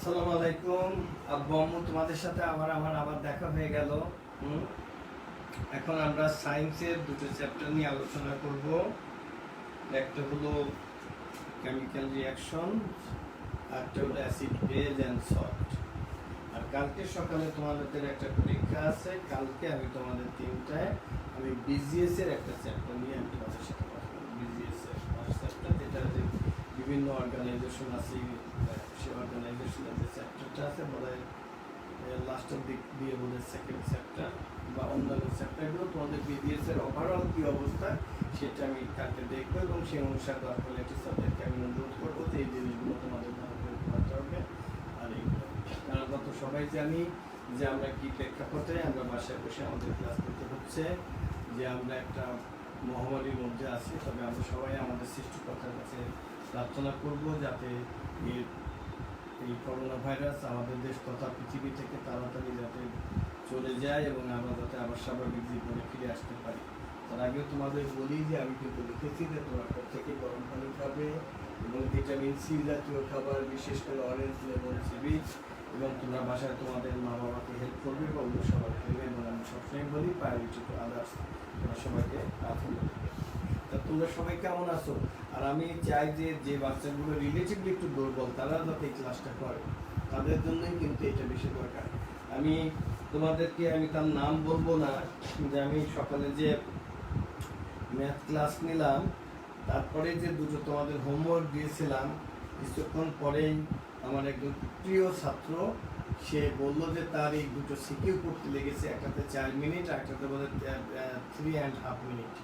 আসসালামু আলাইকুম আব্বু আম্মু, তোমাদের সাথে আবার দেখা হয়ে গেল। এখন আমরা সায়েন্সের দুটো চ্যাপ্টার নিয়ে আলোচনা করব। একটা হলো কেমিক্যাল রিঅ্যাকশন, আর একটা হলো অ্যাসিড বেজ অ্যান্ড সল্ট। আর কালকে সকালে তোমাদের একটা পরীক্ষা আছে। কালকে আমি তোমাদের তিনটায় বিজিএস এর একটা চ্যাপ্টার নিয়ে আমি তোমাদের সাথে কথা বলবো। বিজিএস এর চ্যাপ্টার, যেটা যে বিভিন্ন অর্গানাইজেশন আছে, সেই অর্গানাইজেশনের যে চ্যাপ্টারটা আছে বলে লাস্টের দিক দিয়ে বলে সেকেন্ড চ্যাপ্টার বা অন্যান্য চ্যাপ্টারগুলো তোমাদের বিবিএস এর ওভারঅল কী অবস্থা সেটা আমি কালকে দেখবো, এবং সেই অনুসারে দরকার একটি সাবজেক্টকে আমি অনুরোধ করবো যে এই জিনিসগুলো তোমাদের ভালো করে পড়াতে হবে। আর এইগুলো কারণ আমরা তো সবাই জানি যে আমরা কী প্রেক্ষাপটে আমরা বাসায় বসে আমাদের ক্লাস করতে হচ্ছে, যে আমরা একটা মহামারীর মধ্যে আছি। তবে আমরা সবাই আমাদের সৃষ্টিকর্তার কাছে প্রার্থনা করব যাতে এই করোনা ভাইরাস আমাদের দেশ তথা পৃথিবী থেকে তাড়াতাড়ি যাতে চলে যায় এবং আমরা যাতে আবার স্বাভাবিক জীবনে ফিরে আসতে পারি। তার আগেও তোমাদের বলি যে আমি কিন্তু লিখেছি যে তোমরা প্রত্যেকে গরম পানি খাবে এবং ভিটামিন সি জাতীয় খাবার, বিশেষ করে অরেঞ্জ, লেমন, সিবিচ, এবং তোমরা বাসায় তোমাদের মা বাবাকে হেল্প করবে বা অন্য সবার খেলবে। এবং আমি সবসময় বলি প্রায়োরিটি টু আদার্স, তোমরা সবাইকে প্রাধান্য দেবে। তা তোমরা সবাই কেমন আছো? আর আমি চাই যে বাচ্চাগুলো রিলেটিভলি একটু দুর্বল তারা যাতে এই ক্লাসটা করে, তাদের জন্যই কিন্তু এটা বেশি দরকার। আমি তোমাদেরকে তার নাম বলবো না, যে আমি সকালে যে ম্যাথ ক্লাস নিলাম, তারপরে যে দুটো তোমাদের হোমওয়ার্ক দিয়েছিলাম, কিছুক্ষণ পরেই আমার একজন প্রিয় ছাত্র সে বললো যে তার এই দুটো সিকিউ করতে লেগেছে, একটাতে 4 মিনিট আর একটাতে বলে 3.5 মিনিট।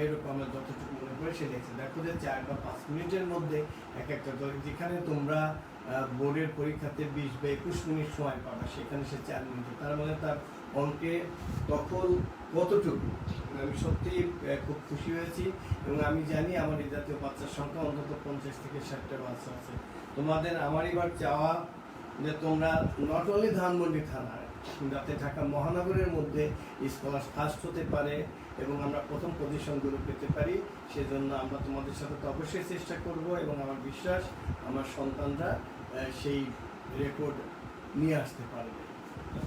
এরকম আমার যতটুকু মনে পড়ে সে লিখছে। দেখো যে 4 বা 5 মিনিটের মধ্যে এক একটা, যেখানে তোমরা বোর্ডের পরীক্ষাতে 20 বা 21 মিনিট সময় পাবে, সেখানে সে 4 মিনিট। তার মানে তার অঙ্কে দখল কতটুকু, আমি সত্যি খুব খুশি হয়েছি। এবং আমি জানি আমার এই জাতীয় বাচ্চার সংখ্যা অন্তত 50 থেকে 60টা বাচ্চা আছে। তোমাদের আমার এবার চাওয়া যে তোমরা নট অনলি ধানমন্ডি থানায়, যাতে ঢাকা মহানগরের মধ্যে স্কলার ফার্স্ট হতে পারে এবং আমরা প্রথম পজিশনগুলো পেতে পারি, সেজন্য আমরা তোমাদের সাথে তো অবশ্যই চেষ্টা করব। এবং আমার বিশ্বাস আমার সন্তানরা সেই রেকর্ড নিয়ে আসতে পারবে।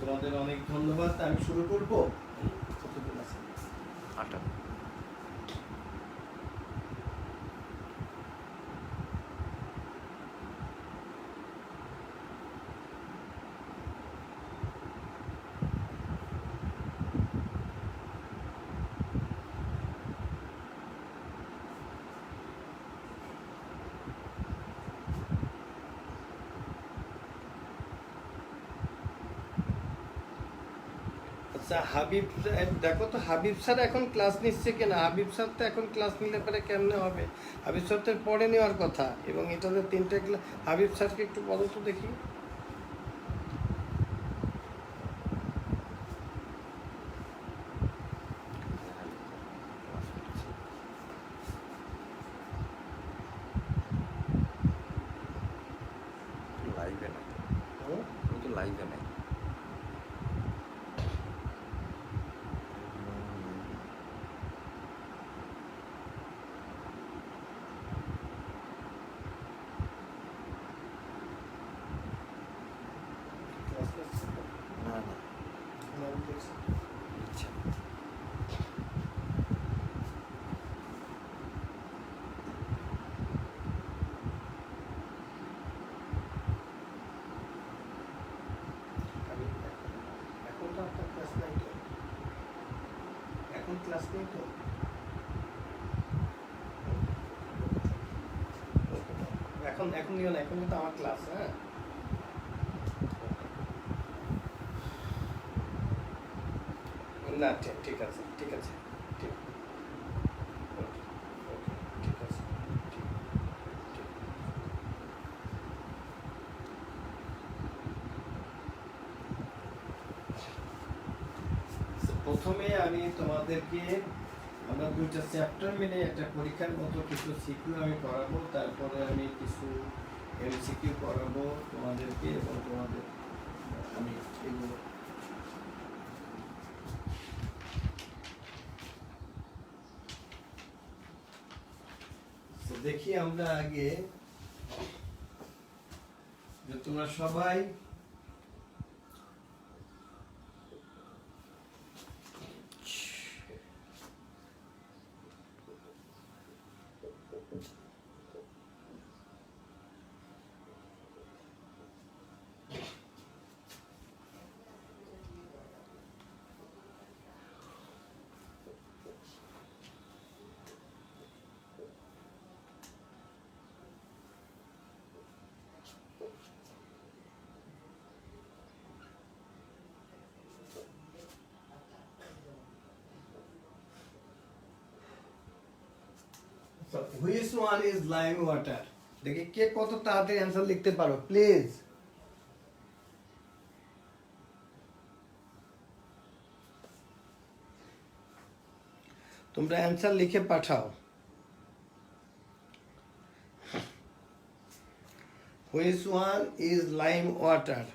তোমাদের অনেক ধন্যবাদ। আমি শুরু করবো। কতদিন আছে? 8টা। আচ্ছা হাবিব, দেখো তো হাবিব স্যার এখন ক্লাস নিচ্ছে কিনা। হাবিব স্যার তো এখন ক্লাস নিলে পরে কেমনে হবে? হাবিব স্যার তো পড়ে নেওয়ার কথা, এবং এটাতে 3টে ক্লাস। হাবিব স্যারকে একটু বলো তো দেখি। লাইভে নাই, ও তো লাইভে নাই। না না, ইচ্ছা এখন তো আপনার ক্লাস নাই তো, এখন ক্লাস নেই তো। এখন নিও না, এখন কিন্তু আমার ক্লাস। হ্যাঁ, না ঠিক আছে, ঠিক আছে, ঠিক, ওকে, ওকে, ঠিক আছে, ঠিক, ঠিক। প্রথমে আমি তোমাদেরকে আমরা 2টা চ্যাপ্টার মিলে একটা পরীক্ষার মতো কিছু সিকিউ আমি করাবো, তারপরে আমি কিছু এমসিকিউ করাবো তোমাদেরকে, এবং তোমাদের আমি এগুলো দেখি। আমরা আগে যে তোমরা সবাই which one is lime water? দেখি কে কত তাড়াতাড়ি অ্যান্সার লিখতে পারো প্লিজ। তোমরা অ্যান্সার লিখে পাঠাও। Which one is lime water?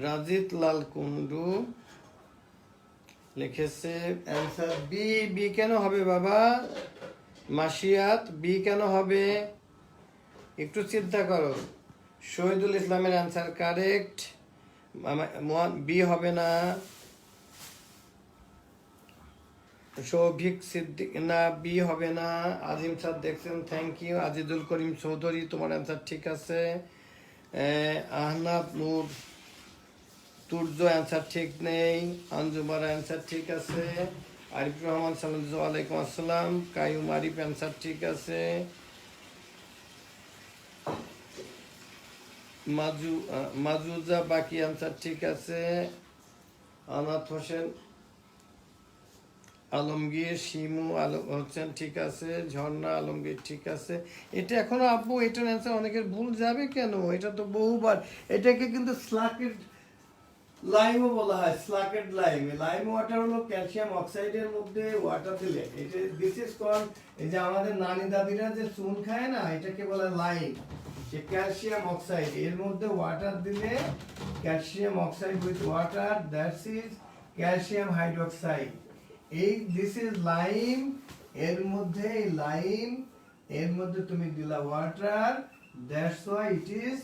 Rajit Lal Kundu লিখেছে অ্যান্সার বি। বি কেন হবে বাবা? মাসিয়াত বি কেন হবে? একটু চিন্তা করো। শহীদুল ইসলামের অ্যান্সার কারেক্ট, বি হবে না। সৌভিক সিদ্দিক না, বি হবে না। আজিম স্যার দেখছেন, থ্যাংক ইউ। আজিদুল করিম চৌধুরী তোমার অ্যান্সার ঠিক আছে। আহনাব নূর তুর্য অ্যান্সার ঠিক নেই। আঞ্জুমার অ্যান্সার ঠিক আছে। আরিফ রহমান সালাম ওয়ালাইকুম আসসালাম। কায়ুম আরিফ অ্যান্সার ঠিক আছে। মাজুজা বাকি অ্যান্সার ঠিক আছে। আনাত হোসেন আলমগীর, শিমু আলম হোসেন ঠিক আছে। ঝর্ণা আলমগীর ঠিক আছে। এটা এখনো আব্বু এটার অ্যান্সার অনেকের ভুল যাবে কেন? এটা তো বহুবার, এটাকে কিন্তু স্লাকেট লাইমও বলা হয়। স্লাকেট লাইম, লাইম ওয়াটার হলো ক্যালসিয়াম অক্সাইডের মধ্যে ওয়াটার দিলে এটা দিস ইজ কল, এই যে আমাদের নানি দাদিরা যে চুন খায় না, এটাকে বলে লাইম। যে ক্যালসিয়াম অক্সাইড, এর মধ্যে ওয়াটার দিলে calcium oxide with water, that's is calcium hydroxide. এই দিস ইজ লাইম, এর মধ্যে লাইম, এর মধ্যে তুমি দিলা water, that's why it is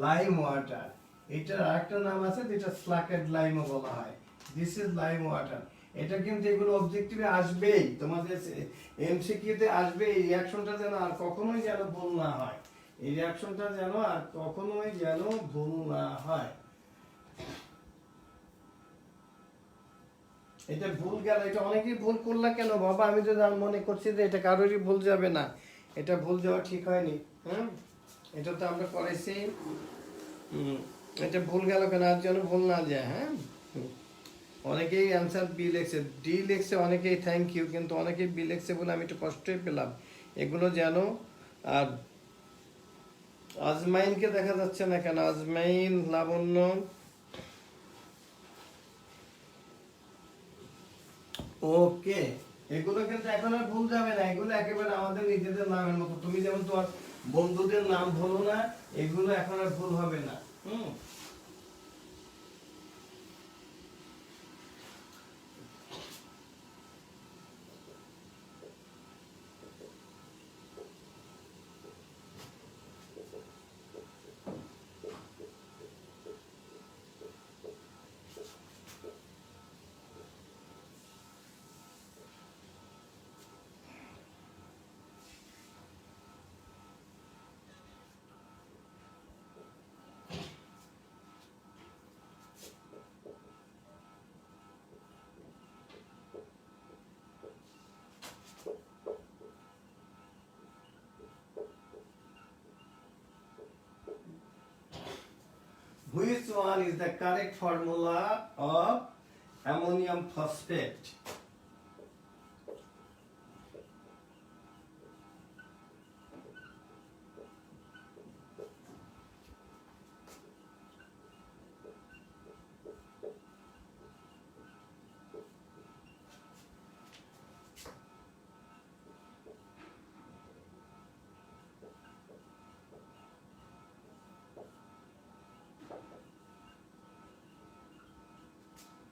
lime water. এটার আরেকটা নাম আছে যেটা স্লাকেট লাইমও বলা হয়। This is lime water. এটা কিন্তু এগুলো অবজেক্টিভে আসবেই, তোমাদের এমসিকিউতে আসবে। এই রিঅ্যাকশনটা যেন আর কখনোই যেন ভুল না হয়, এই রিঅ্যাকশনটা যেন আর কখনোই যেন ভুল না হয়। এটা ভুল গেল, এটা অনেকেই ভুল করলা কেন বাবা? আমি তো মনে করছি যে এটা কারোরই ভুল যাবে না, এটা ভুল যাওয়া ঠিক হয়নি। হ্যাঁ, এটা তো আমরা করেছি। এটা ভুল গেল কেন? আর যেন ভুল না যায়। হ্যাঁ, অনেকেই অ্যান্সার বি লিখছে, ডি লিখছে অনেকেই, থ্যাংক ইউ। কিন্তু অনেকেই বি লিখছে বলে আমি একটু কষ্টই পেলাম। এগুলো যেন। আর আজমাইনকে দেখা যাচ্ছে না কেন? আজমাইন, লাবণ্য, ওকে। এগুলো কিন্তু এখন আর ভুল যাবে না, এগুলো একেবারে আমাদের নিজেদের নামের মতো। তুমি যেমন তোমার বন্ধুদের নাম ভুলো না, এগুলো এখন আর ভুল হবে না। Which one is the correct formula of ammonium phosphate?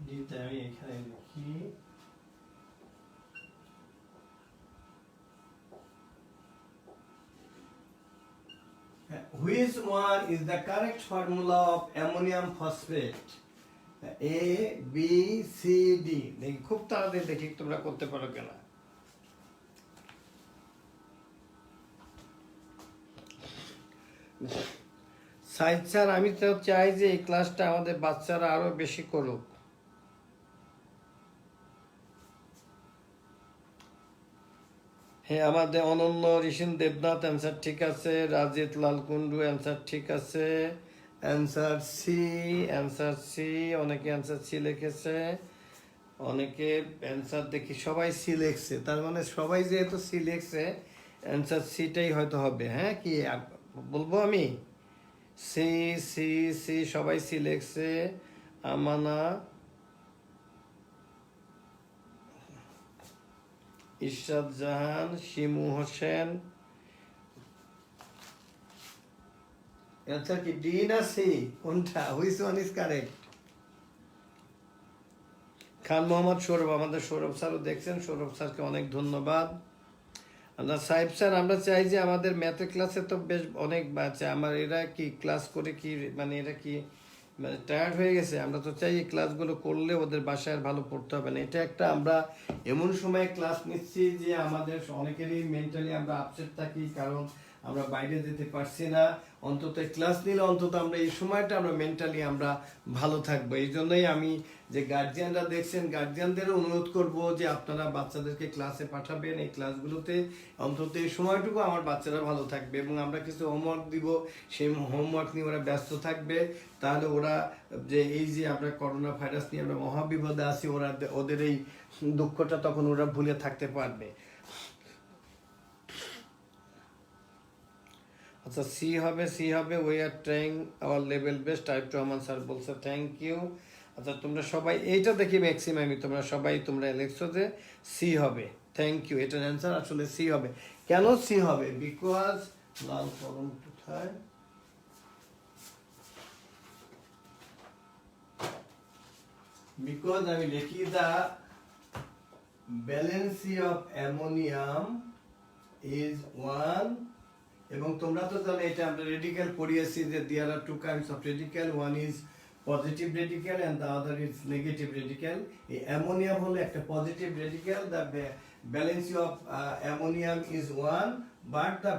যেটা আমি এখানে লিখি, Which one is the correct formula of ammonium phosphate? A, B, C, D. দেখি খুব তাড়াতাড়ি দেখি তোমরা করতে পারো কিনা। সাইদ স্যার, আমি তো চাই যে এই ক্লাসটা আমাদের বাচ্চারা আরো বেশি করুক। হ্যাঁ, আমাদের অনন্য ঋষিন দেবনাথ অ্যান্সার ঠিক আছে, রাজিত লালকুন্ডু অ্যান্সার ঠিক আছে, অ্যান্সার সি, অনেকে অ্যান্সার সি লিখেছে, অনেকে অ্যান্সার দেখি সবাই সি লিখছে, তার মানে সবাই যেহেতু সি লিখছে অ্যান্সার সিটাই হয়তো হবে। হ্যাঁ, কি বলবো আমি? সি সি সি, সবাই সি লিখছে। আমানা, ইরশাদ জাহান, শিমু হোসেন, অ্যান্সার কি ডি না সি? কোনটা? Which one is correct? Khan Mohammad Sourav, আমাদের সৌরভ স্যারও দেখছেন, সৌরভ স্যারকে অনেক ধন্যবাদ। আমরা সাহেব স্যার, আমরা চাই যে আমাদের ম্যাথের ক্লাসে তো বেশ অনেক বাচ্চা, আমার এরা কি ক্লাস করে কি মানে এরা কি মানে টায়ার্ড হয়ে গেছে। আমরা তো চাই এই ক্লাসগুলো করলে ওদের বাসায় আর ভালো পড়তে হবে না। এটা একটা আমরা এমন সময় ক্লাস নিচ্ছি যে আমাদের অনেকেরই মেন্টালি আমরা আপসেট থাকি, কারণ আমরা বাইরে যেতে পারছি না। অন্তত ক্লাস নিলে অন্তত আমরা এই সময়টা আমরা মেন্টালি আমরা ভালো থাকবো। এই জন্যই আমি যে গার্জিয়ানরা দেখছেন, গার্জিয়ানদেরও অনুরোধ করব যে আপনারা বাচ্চাদেরকে ক্লাসে পাঠাবেন। এই ক্লাসগুলোতে অন্তত এই সময়টুকু আমার বাচ্চারা ভালো থাকবে, এবং আমরা কিছু হোমওয়ার্ক দিব, সেই হোমওয়ার্ক নিয়ে ওরা ব্যস্ত থাকবে। তাহলে ওরা যে এই যে আমরা করোনা ভাইরাস নিয়ে আমরা মহাবিপদে আছি, ওরা ওদের এই দুঃখটা তখন ওরা ভুলে থাকতে পারবে। আচ্ছা, সি হবে, সি হবে। We are trying hour level best, type Rahman sir বলছে থ্যাংক ইউ। আচ্ছা, তোমরা সবাই এইটা দেখি ম্যাক্সিমামই তোমরা সবাই তোমরা লিখছো যে সি হবে, থ্যাংক ইউ। এটার অ্যান্সার আসলে সি হবে। কেন সি হবে? বিকজ লাল কলম কোথায়? বিকজ আমি লিখি দা ভ্যালেন্সি অফ অ্যামোনিয়াম ইজ 1, এবং তোমরা তো জানো এটা আমরা রেডিক্যাল পড়িয়েছি যে there are two kinds of radical, one is positive radical and the other is negative radical. এই অ্যামোনিয়াম হলো একটা positive radical, the valency of ammonium is 1, but the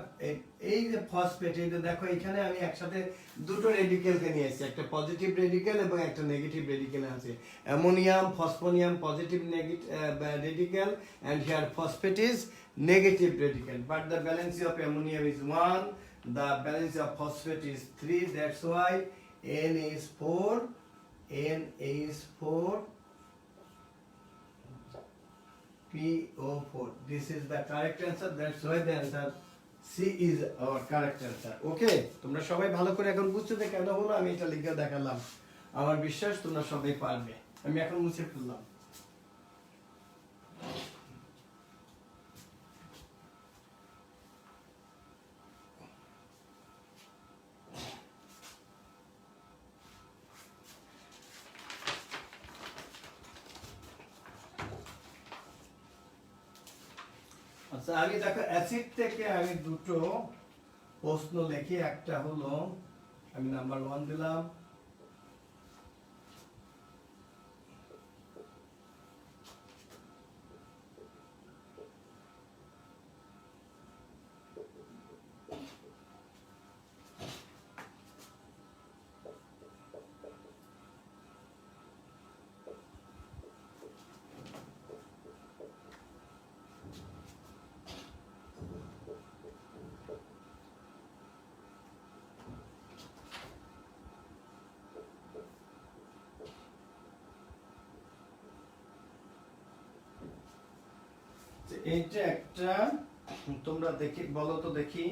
এই যে ফসফেট, এই যে দেখো এখানে আমি একসাথে দুটো রেডিক্যালকে নিয়ে এসেছি, একটা পজিটিভ রেডিক্যাল এবং একটা নেগেটিভ রেডিক্যাল আছে। Ammonium phosphonium positive radical, and here phosphate is negative radical, but the valency of ammonium is 1, the valency of phosphate is 3, that's why N is 4, PO4. This is the correct answer, that's why the answer C is our correct answer. Okay, তোমরা সবাই ভালো করে এখন বুঝছো যে কেন হলো, আমি এটা লিখে দেখালাম। আমার বিশ্বাস তোমরা সবাই পারবে। আমি এখন মুছে ফেললাম। আচ্ছা, আগে দেখো অ্যাসিড থেকে আমি দুটো প্রশ্ন লিখি। একটা হলো আমি নাম্বার 1 দিলাম, এইটা একটা, তোমরা দেখি বলো তো দেখি,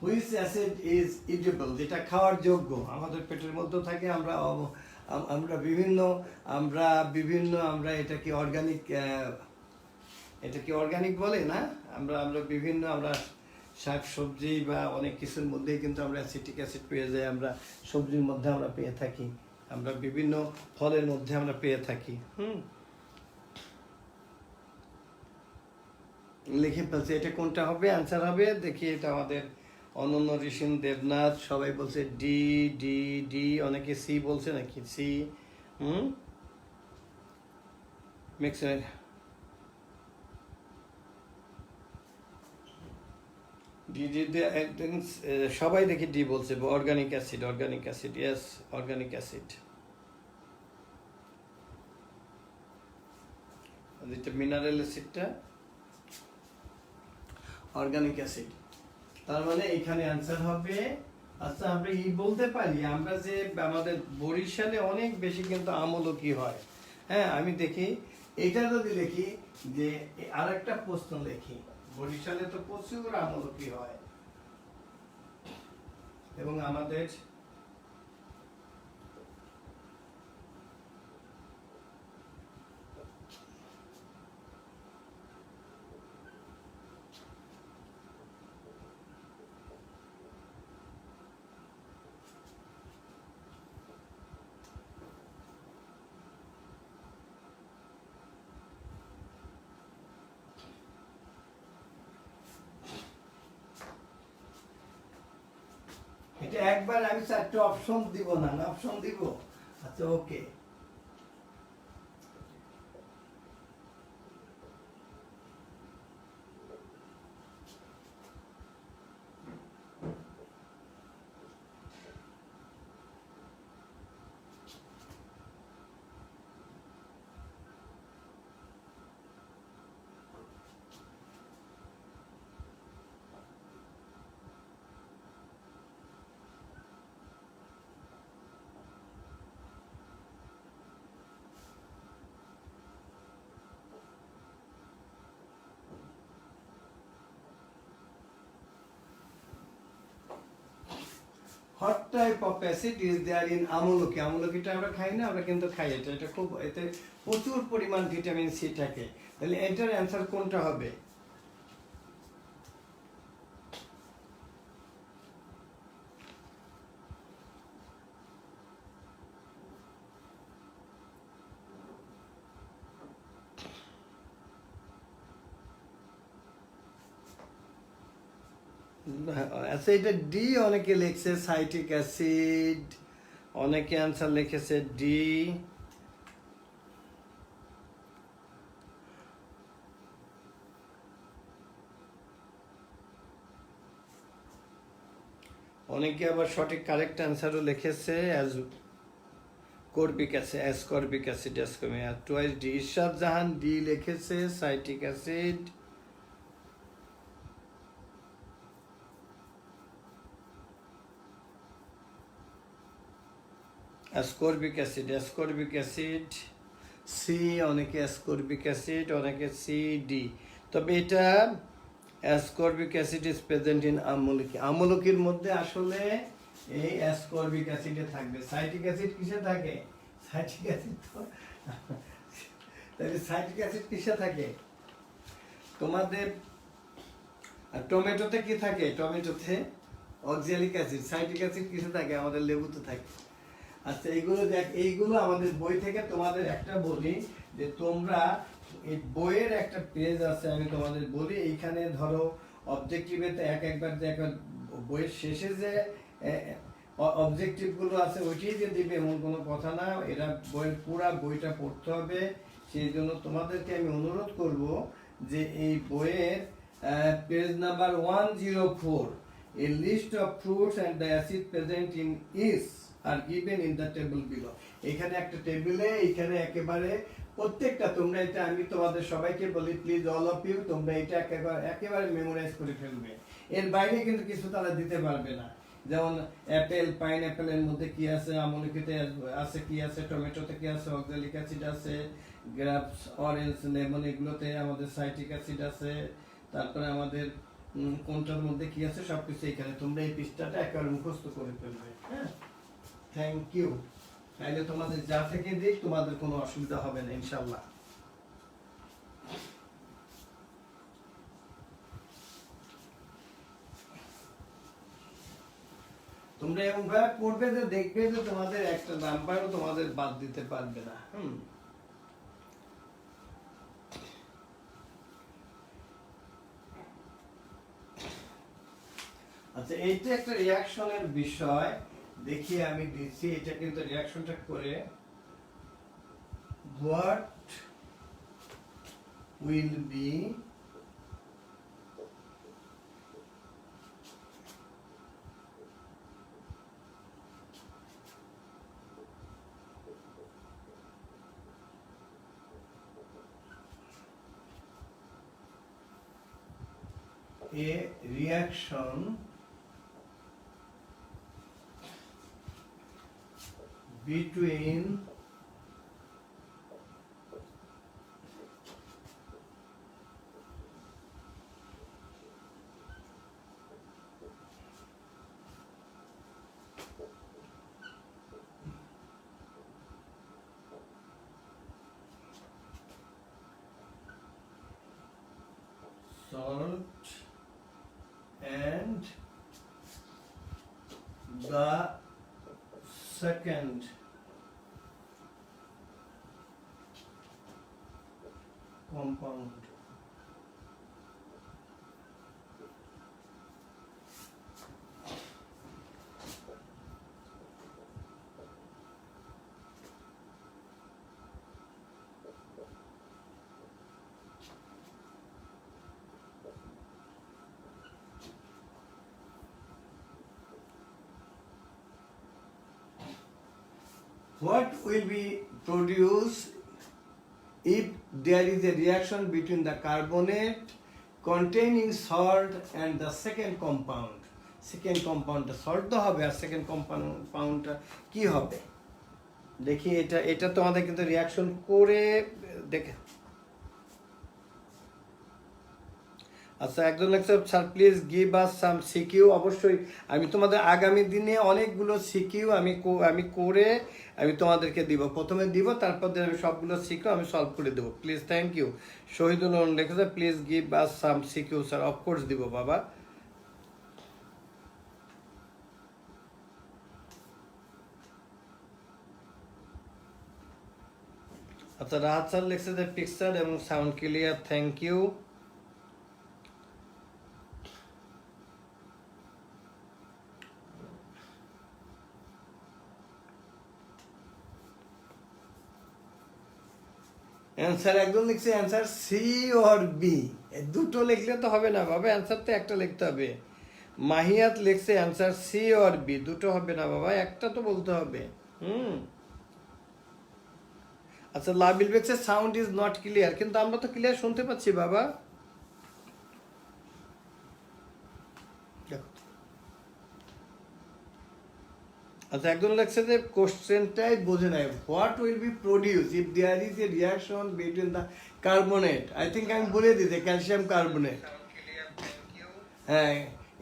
হুইচ অ্যাসিড ইজ ইটেবল, যেটা খাওয়ার যোগ্য, আমাদের পেটের মধ্যে থাকে। আমরা আমরা বিভিন্ন আমরা এটা কি অর্গানিক, এটা কি অর্গানিক বলে না? আমরা বিভিন্ন আমরা শাক সবজি বা অনেক কিছুর মধ্যেই কিন্তু আমরা অ্যাসিটিক অ্যাসিড পেয়ে যাই। আমরা সবজির মধ্যে আমরা পেয়ে থাকি, আমরা বিভিন্ন ফলের মধ্যে আমরা পেয়ে থাকি। লিখে ফেলছি, এটা কোনটা হবে? অ্যান্সার হবে দেখি, এটা আমাদের অনন্য ঋষিন দেবনাথ সবাই বলছে ডি ডি ডি, অনেকে সি বলছে নাকি সি। হুম, মিক্স ডি ডি একদিন সবাই দেখি ডি বলছে। Organic acid, organic acid, yes organic acid. যেটা মিনারেল অ্যাসিডটা অর্গানিক অ্যাসিড, তার মানে এখানে অ্যান্সার হবে। আচ্ছা আমরা বলতে পারি আমরা যে আমাদের বরিশালে অনেক বেশি কিন্তু আমলকি হয়। হ্যাঁ আমি দেখি এটা যদি লিখি যে আরেকটা প্রশ্ন লিখি, বরিশালে তো প্রচুর আমলকি হয় এবং আমাদের এটা একবার আমি চারটে অপশন দিব না, অপশন দিব। আচ্ছা okay, what type of acid is there in amloki. আমলকিটা আমরা খাই না, আমরা কিন্তু খাই এটা, এটা খুব, এতে প্রচুর পরিমাণ ভিটামিন সি থাকে। তাহলে এটার অ্যান্সার কোনটা হবে? আচ্ছা এটা ডি অনেকে লিখছে সাইট্রিক অ্যাসিড, অনেকে অ্যান্সার লিখেছে ডি। অনেকে আবার সঠিক কারেক্ট অ্যান্সারও লিখেছে ascorbic acid, ascorbic acid, ascorbic twice D. Irshad Jahan D লিখেছে citric acid. Ascorbic acid, ascorbic acid C, অনেকে অ্যাসকর্বিক অ্যাসিড, অনেকে সি ডি। তবে এটা ascorbic acid is present in amloki. আমলকির মধ্যে আসলে এই অ্যাসকর্বিক অ্যাসিডে থাকবে। সাইট্রিক অ্যাসিড কিসে থাকে? সাইট্রিক অ্যাসিড তো তাহলে সাইট্রিক অ্যাসিড কিসে থাকে? তোমাদের টমেটোতে কি থাকে? টমেটোতে অক্সালিক অ্যাসিড। সাইট্রিক অ্যাসিড কিসে থাকে? আমাদের লেবুতে থাকে। আচ্ছা এইগুলো দেখ, এইগুলো আমাদের বই থেকে তোমাদের একটা বলি যে তোমরা এই বইয়ের একটা পেজ আছে, আমি তোমাদের বলি এইখানে ধরো অবজেক্টিভেতে একবার দেখো, বইয়ের শেষে যে অবজেক্টিভ গুলো আছে ওইটাই যে দিবে এমন কোনো কথা না, এরা বইয়ের পুরা বইটা পড়তে হবে। সেই জন্য তোমাদেরকে আমি অনুরোধ করব যে এই বইয়ের page number 104, a list of fruits and the acid present in each are given in the table below। এখানে একটা টেবিলে এখানে একেবারে প্রত্যেকটা, তোমরা এটা আমি তোমাদের সবাইকে বলি প্লিজ অল অফ ইউ, তোমরা এটা একেবারে মেমোরাইজ করে ফেলবে। এর বাইরে কিন্তু কিছু তারা দিতে পারবে না। যেমন অ্যাপেল, পাইনঅ্যাপেলের মধ্যে কি আছে, আমলকিতে আছে কি আছে, টমেটোতে কি আছে, অক্সালিক অ্যাসিড আছে, গ্রেপস, অরেঞ্জ, লেমন এগুলোতে আমাদের সাইট্রিক অ্যাসিড আছে, তারপরে আমাদের কোনটার মধ্যে কি আছে সবকিছু এখানে। তোমরা এই পৃষ্ঠাটা একেবারে মুখস্থ করে ফেলবে। হ্যাঁ, থ্যাংক ইউ। তাইলে তোমাদের যা থেকে দিক তোমাদের কোনো অসুবিধা হবে না ইনশাল্লাহ। তোমরা এমন ভাবে করবে যে দেখবে যে তোমাদের একটা নাম্বারও তোমাদের বাদ দিতে পারবে না। আচ্ছা, এইটা একটা রিয়াকশনের বিষয়। দেখি আমি দিচ্ছি, এটা কিন্তু রিয়াকশনটা করে what will B a reaction between salt and the second compound. What will be produced if there is a reaction between the carbonate containing salt and the second compound? Second compound salt তো হবে, আর second compoundটা কি হবে? দেখি এটা তোমাদের কিন্তু reaction করে দেখে। আচ্ছা, একজন লেখছে sir please give us some CQ. অবশ্যই আমি তোমাদের আগামী দিনে অনেকগুলো সিকিউ আমি করে আমি তোমাদেরকে দিব, প্রথমে দিব, তারপর আমি সবগুলো সিকিউ আমি সলভ করে দেবো। Please, thank you. শহীদুল লেখেছে please give us some CQ. Sir of course দিব বাবা। আচ্ছা, রাহাত স্যার লিখছে যে পিকচার এবং sound clear, thank you. Answer একজন লিখছে অ্যান্সার সি অর বি, দুটো লিখলে তো হবে না বাবা, অ্যান্সার তো একটা লিখতে হবে। মাহিয়াত লিখছে অ্যান্সার সি অর বি, দুটো হবে না বাবা, একটা তো বলতে হবে। আচ্ছা, লাবিল লিখছে সাউন্ড ইজ নট ক্লিয়ার, কিন্তু আমরা তো ক্লিয়ার শুনতে পাচ্ছি বাবা। আচ্ছা, একজন লিখছে যে কোশ্চেনটাই বোঝে নাই, what will be produce if there is a reaction between the carbonate. I think আমি বলে দিতে ক্যালসিয়াম কার্বনেট, হ্যাঁ,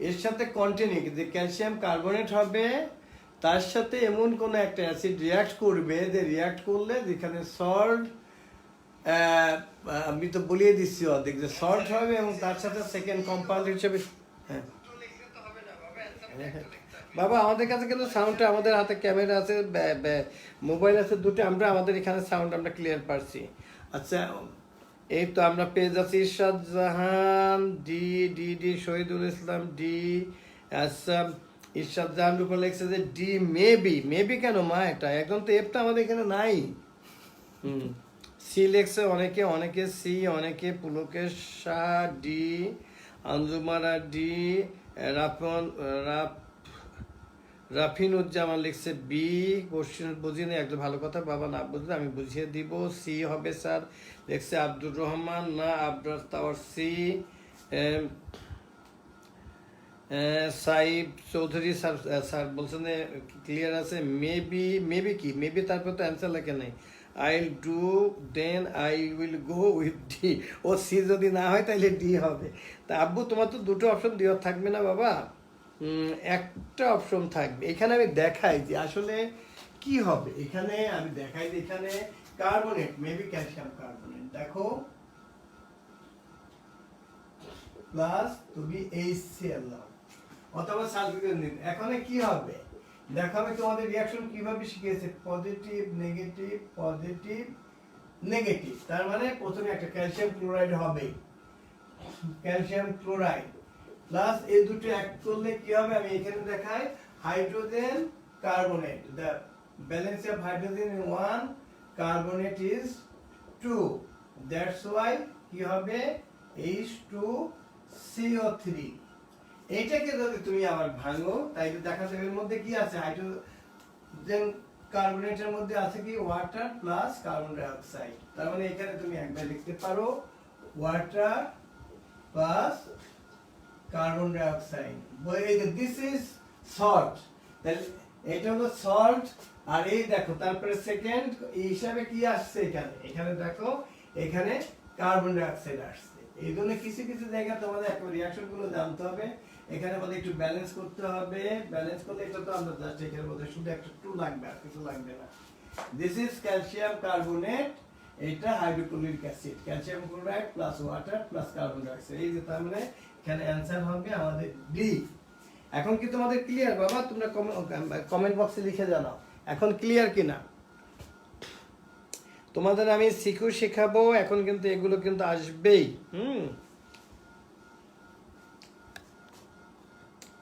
এর সাথে কন্টিনিউ যে ক্যালসিয়াম কার্বনেট হবে, তার সাথে এমন কোনো একটা অ্যাসিড রিয়াক্ট করবে, যে রিয়াক্ট করলে যেখানে সল্ট, আমি তো বলিয়ে দিচ্ছি অর্ধেক, যে সল্ট হবে এবং তার সাথে সেকেন্ড কম্পাউন্ড হিসেবে, হ্যাঁ বাবা আমাদের কাছে কিন্তু সাউন্ডটা, আমাদের হাতে ক্যামেরা আছে, মোবাইল আছে দুটো, আমাদের এখানে সাউন্ড আমরা ক্লিয়ার পাচ্ছি। আচ্ছা, এই তো আমরা পেয়ে যাচ্ছি ইরশাদ Jahan D D D, Shahidul Islam D. আচ্ছা, ইরশাদ জাহান উপর লেখছে যে ডি মেবি কেন মা, এটা একদম তো এফটা আমাদের এখানে নাই। সি লেখছে অনেকে সি, অনেকে পুলকেশ শাহ ডি, আঞ্জুমারা ডি, রাফিনুজ্জামান লিখছে বি। কোশ্চেন বুঝিনি, একদম ভালো কথা বাবা, না বুঝলে আমি বুঝিয়ে দিব। সি হবে স্যার লিখছে আব্দুর রহমান, না আবরার তাওয়ার সি। সাইব চৌধুরী স্যার বলছেন ক্লিয়ার আছে। মেবি কি মেবি, তারপর তো অ্যান্সার লেখে নেই। I do then I will go with D. ও সি যদি না হয় তাহলে ডি হবে। তা আব্বু তোমার তো দুটো অপশন দেওয়া থাকবে না বাবা, একটা অপশন থাকবে। এখানে আমি দেখাই যে আসলে কি হবে, এখানে আমি দেখাই যে এখানে কার্বনেট, মেবি ক্যালসিয়াম কার্বনেট, দেখো প্লাস তুমি HCl নাও অথবা সালফিউরিক অ্যাসিড। এখন কি হবে দেখো, আমি তোমাদের রিঅ্যাকশন কিভাবে শিখিয়েছি, পজিটিভ নেগেটিভ পজিটিভ নেগেটিভ। তার মানে প্রথমে একটা ক্যালসিয়াম ক্লোরাইড হবে, ক্যালসিয়াম ক্লোরাইড, প্লাস এই দুটো এক করলে কি হবে আমি এখানে দেখাই hydrogen carbonate the balance of hydrogen in one carbonate is 2 that's why কি হবে H2CO3 এইটাকে যদি তুমি আবার ভাঙো তাইলে দেখা যাবে এর মধ্যে কি আছে হাইড্রোজেন কার্বনেটের মধ্যে আছে কি water plus carbon dioxide তার মানে এখানে তুমি একবার লিখতে পারো water plus carbon dioxide this is salt তাহলে এটা হলো সল্ট আর এই দেখো তারপরে সেকেন্ড এই হিসাবে কি আসছে এখানে এখানে দেখো এখানে কার্বন ডাই অক্সাইড আসছে এই জন্য কিছু কিছু জায়গায় তোমাদের একটু রিঅ্যাকশন গুলো জানতে হবে এখানে আমাদের একটু ব্যালেন্স করতে হবে ব্যালেন্স করলে এটা তো আমরা জাস্ট এখানে মধ্যে শুধু একটা 2 লাগবে আর কিছু লাগবে না দিস ইজ ক্যালসিয়াম কার্বনেট এটা hydrochloric acid calcium chloride plus water plus carbon dioxide এই যে তার মানে এখানে অ্যানসার হবে আমাদের ডি এখন কি তোমাদের ক্লিয়ার বাবা তোমরা কমেন্ট বক্সে লিখে জানাও এখন ক্লিয়ার কিনা তোমাদের আমি সিকিউ শেখাবো এখন কিন্তু এগুলো কিন্তু আসবেই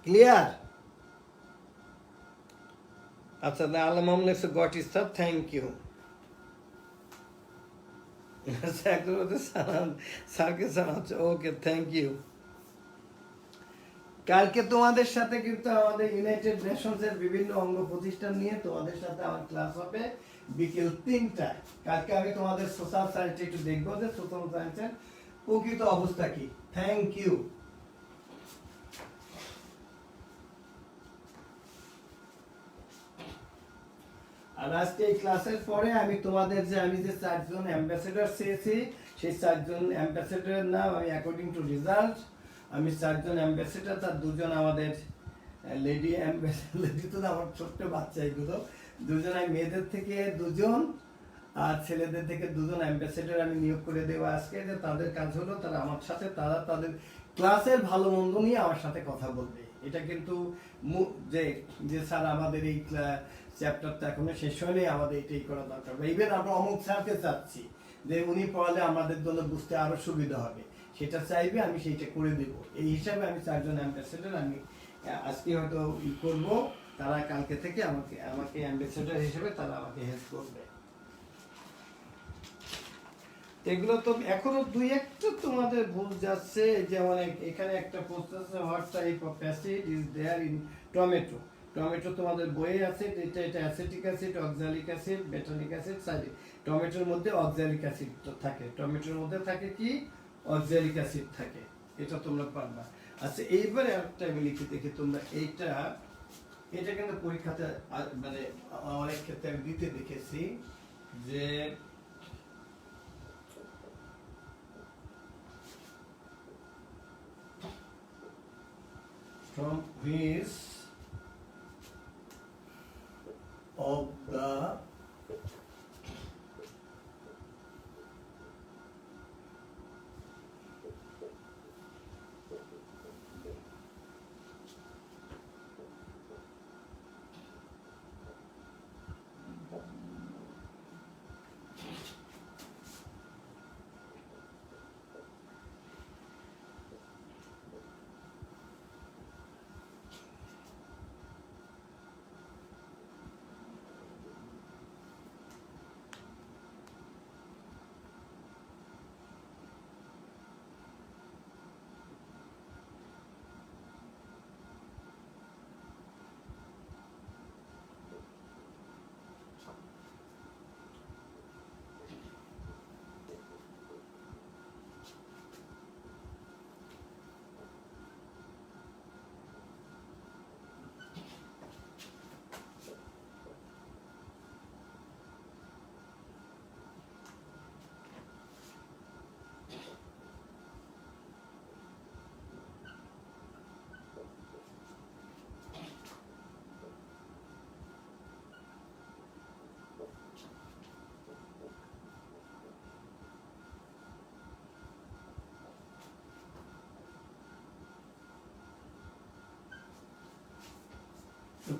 ক্লিয়ার আচ্ছা Allah Mohammad got is sir thank you স্যারকে জানাচ্ছ ওকে থ্যাংক ইউ কালকে তোমাদের সাথে কিন্তু আমাদের ইউনাইটেড নেশনস এর বিভিন্ন অঙ্গ প্রতিষ্ঠান নিয়ে তোমাদের সাথে আমার ক্লাস হবে বিকেল 3টায় কালকে আমি তোমাদের সোশ্যাল সায়েন্স একটু দেখবো যে সোশ্যাল সায়েন্সের প্রকৃত অবস্থা কি থ্যাংক ইউ আর আজকে এই ক্লাসের পরে আমি তোমাদের যে আমি যে 4 জন অ্যাম্বাসেডর চেয়েছি সেই 4 জন অ্যাম্বাসেডরের নাম আমি অ্যাকর্ডিং টু রেজাল্ট আমি 4 জন অ্যাম্বাসেডর তার দুজন আমাদের লেডি অ্যাম্বাসেডর লেডি তো আমার ছোট্ট বাচ্চা এগুলো দুজন আমি মেয়েদের থেকে দুজন আর ছেলেদের থেকে দুজন অ্যাম্বাসেডর আমি নিয়োগ করে দেবো আজকে যে তাদের কাজ হলো তারা আমার সাথে তারা তাদের ক্লাসের ভালো মন্দ নিয়ে আমার সাথে কথা বলবে এটা কিন্তু যে যে স্যার আমাদের এই চ্যাপ্টারটা এখনো শেষ হয়নি আমাদের এটাই করা দরকার ইভেন আমরা অমুক স্যারকে চাচ্ছি যে উনি পড়ালে আমাদের জন্য বুঝতে আরো সুবিধা হবে সেটা চাইবে আমি সেইটা করে দেব এই হিসাবে আমি 4 জন অ্যাম্বাসেডর আমি আজকে হয়তো করবো তারা কালকে থেকে আমাকে অ্যাম্বাসেডর হিসেবে তারা আমাকে হেল্প করবে এগুলো তো এখনো দুই একটা তোমাদের ভুল যাচ্ছে যেমন এখানে একটা প্রশ্ন আছে what type of acid is there in tomato tomato তোমাদের বইয়ে আছে এটা অ্যাসিটিক অ্যাসিড অক্সালিক অ্যাসিড বেটানিক অ্যাসিড সাইডে টমেটোর মধ্যে অক্সালিক অ্যাসিড থাকে টমেটোর মধ্যে থাকে কি অক্সালিক অ্যাসিড থাকে এটা তোমরা পারবা আচ্ছা এইবারে একটা আমি লিখে দেখি তোমরা এটা কিন্তু পরীক্ষাতে মানে অনেক ক্ষেত্রে আমি দিতে দেখেছি যে from which of the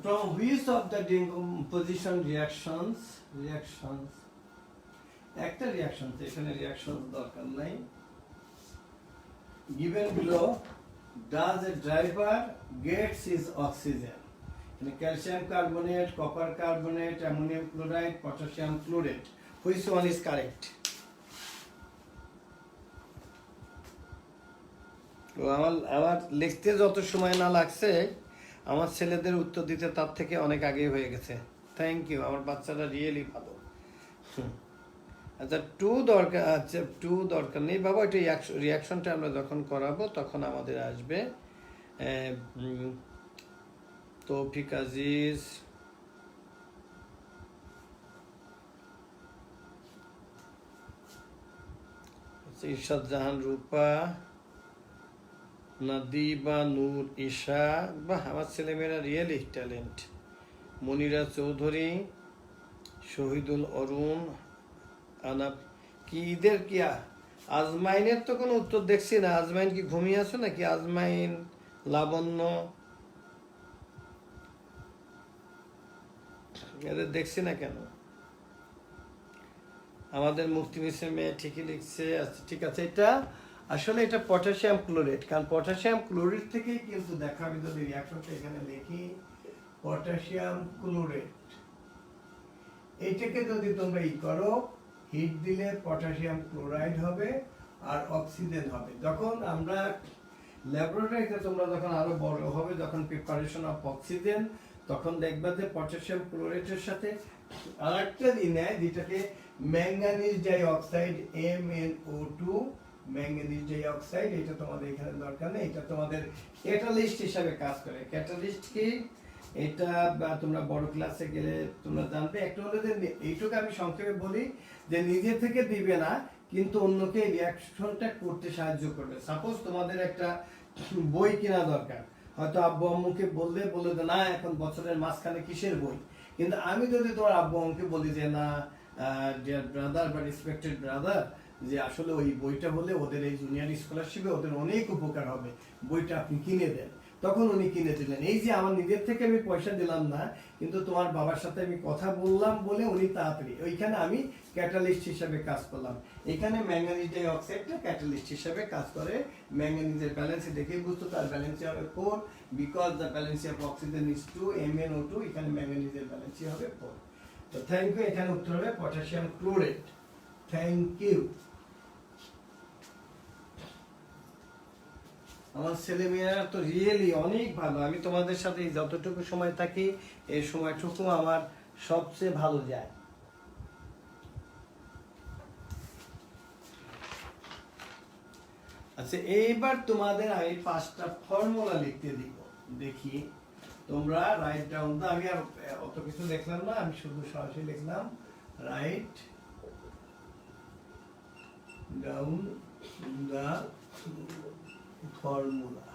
from which of the decomposition reactions একটা reaction এখানে reactions দরকার নাই given below does a driver gets his oxygen? Calcium carbonate, copper carbonate, ammonium chloride, potassium chlorate. Which one is correct? আমার লিখতে যত সময় না লাগছে আমার ছেলেদের উত্তর দিতে তার থেকে অনেক আগে হয়ে গেছে। থ্যাংক ইউ, আমার বাচ্চারা রিয়েলি ভালো। আচ্ছা টু দরকার, আচ্ছা টু দরকার নেই বাবা, এটা রিয়াকশনটা আমরা যখন করাবো তখন আমাদের আসবে। তৌফিক আজিজ, ইরশাদ জাহান রূপা, নাদিবা নূর ঈশা, বাহ আমার ছেলেমেয়েরা রিয়েলি ট্যালেন্ট। মনিরা চৌধুরী, শহীদুল অরুণ, আনাপ কি ঈদের কি আজমাইনের তো কোনো উত্তর দেখছি না। আজমাইন কি ঘুমিয়ে আছো নাকি? আজমাইন, লাবণ্য, এদের দেখছি না কেন? আমাদের মুক্তি মিশ্রের মেয়ে ঠিকই লিখছে। আচ্ছা ঠিক আছে, এটা আসলে এটা পটাশিয়াম ক্লোরেট, কারণ পটাশিয়াম ক্লোরেট থেকেই কিন্তু দেখা, আমি যদি রিয়াকশনটা এখানে লিখি পটাশিয়াম ক্লোরেট, এইটাকে যদি তোমরা করো হিট দিলে পটাশিয়াম ক্লোরাইড হবে আর অক্সিজেন হবে। যখন আমরা ল্যাবরেটরিতে তোমরা যখন আরো বড় হবে, যখন প্রিপারেশন অফ অক্সিজেন, তখন দেখবা যে পটাশিয়াম ক্লোরেটের সাথে আরেকটা নেয় যেটাকে manganese die oxide, MnO2, manganese die oxide. এটা তোমাদের এখানে দরকার নেই, এটা তোমাদের ক্যাটালিস্ট হিসাবে কাজ করে। ক্যাটালিস্ট কি এটা তোমরা বড় ক্লাসে গেলে তোমরা জানবে। একটা হলো যে এইটুকু আমি সংক্ষেপে বলি যে নিজে থেকে দিবে না, কিন্তু অন্যকে রিয়াকশনটা করতে সাহায্য করবে। সাপোজ তোমাদের একটা বই কেনা দরকার, হয়তো আব্বু আম্মুকে বললে যে না এখন বছরের মাঝখানে কিসের বই, কিন্তু আমি যদি তোমার আব্বু আম্মুকে বলি যে না ডিয়ার ব্রাদার বা রেসপেক্টেড ব্রাদার, যে আসলে ওই বইটা হলে ওদের এই জুনিয়র স্কলারশিপে ওদের অনেক উপকার হবে, বইটা আপনি কিনে দেন, তখন উনি কিনে দিলেন। এই যে আমার নিজের থেকে আমি পয়সা দিলাম না, কিন্তু তোমার বাবার সাথে আমি কথা বললাম বলে উনি তাড়াতাড়ি, ওইখানে আমি ক্যাটালিস্ট হিসাবে কাজ করলাম। এখানে ম্যাঙ্গানিজ ডাই অক্সাইডটা ক্যাটালিস্ট হিসাবে কাজ করে। ম্যাঙ্গানিজের ব্যালেন্স দেখেই বুঝতো তার ব্যালেন্স হবে 4, because the balance of oxygen is 2, MnO2, এখানে ম্যাঙ্গানিজের ব্যালেন্স হবে 4। তো থ্যাংক ইউ, এখানে উত্তর হবে পটাশিয়াম ক্লোরেট। Thank you. আমার ছেলে মেয়েরা তো রিয়েলি অনেক ভালো। আমি তোমাদের সাথে যতটুকু সময় থাকি এই সময়টুকু আমার সবচেয়ে ভালো যায়। আচ্ছা এইবার তোমাদের আমি 5টা ফর্মুলা লিখতে দিব, দেখি তোমরা রাইট ডাউন দা, আমি আর অত কিছু লিখলাম না, আমি শুধু সরাসরি লিখলাম write down the formula.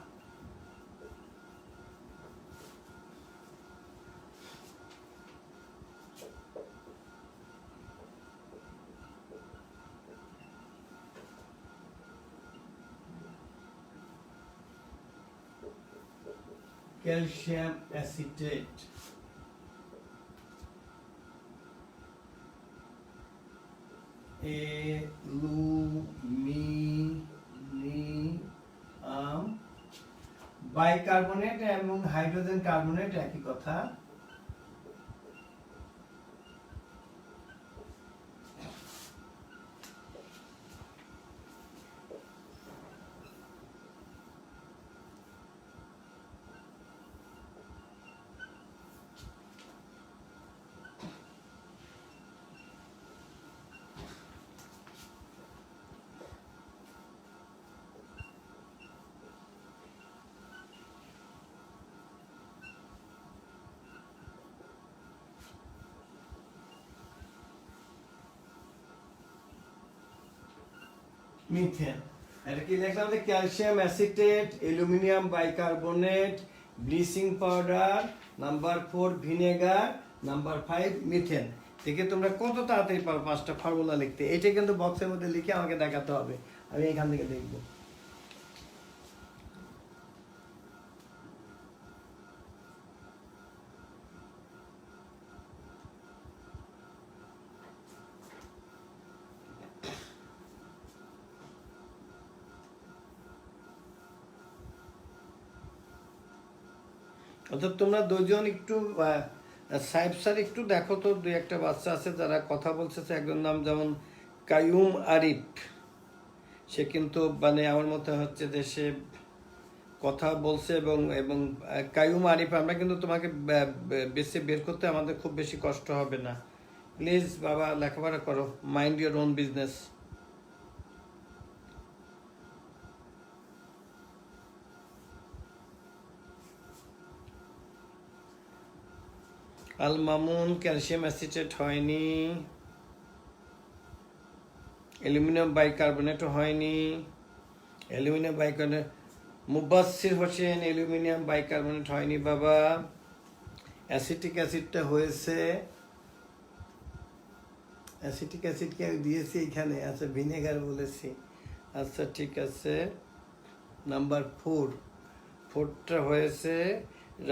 Calcium acetate, aluminium bicarbonate এবং হাইড্রোজেন কার্বনেট একই কথা। মিথেন, এটা কি লিখলাম যে calcium acetate, aluminium bicarbonate, bleaching powder, number 4 vinegar, number 5 methane. দেখে তোমরা কত তাড়াতাড়ি পারো 5টা ফর্মুলা লিখতে। এটা কিন্তু বক্সের মধ্যে লিখে আমাকে দেখাতে হবে, আমি এখান থেকে দেখবো। অর্থাৎ তোমরা দুজন একটু সাহেব স্যার একটু দেখো তো, দুই একটা বাচ্চা আছে যারা কথা বলছে। একজন নাম যেমন কাইয়ুম আরিফ, সে কিন্তু মানে আমার মতে হচ্ছে যে সে কথা বলছে এবং এবং কাইয়ুম আরিফ, আমরা কিন্তু তোমাকে বেছে বের করতে আমাদের খুব বেশি কষ্ট হবে না। প্লিজ বাবা লেখাপড়া করো, mind your own business. Al Mamun calcium acetate হয়নি, অ্যালুমিনিয়াম বাইকার্বনেটও হয়নি। Aluminium bicarbonate, Mubassir Hossain aluminium bicarbonate হয়নি বাবা, অ্যাসিটিক অ্যাসিডটা হয়েছে। অ্যাসিটিক অ্যাসিডকে আমি দিয়েছি এখানে, আচ্ছা ভিনেগার বলেছি, আচ্ছা ঠিক আছে। নাম্বার 4, 4টা হয়েছে।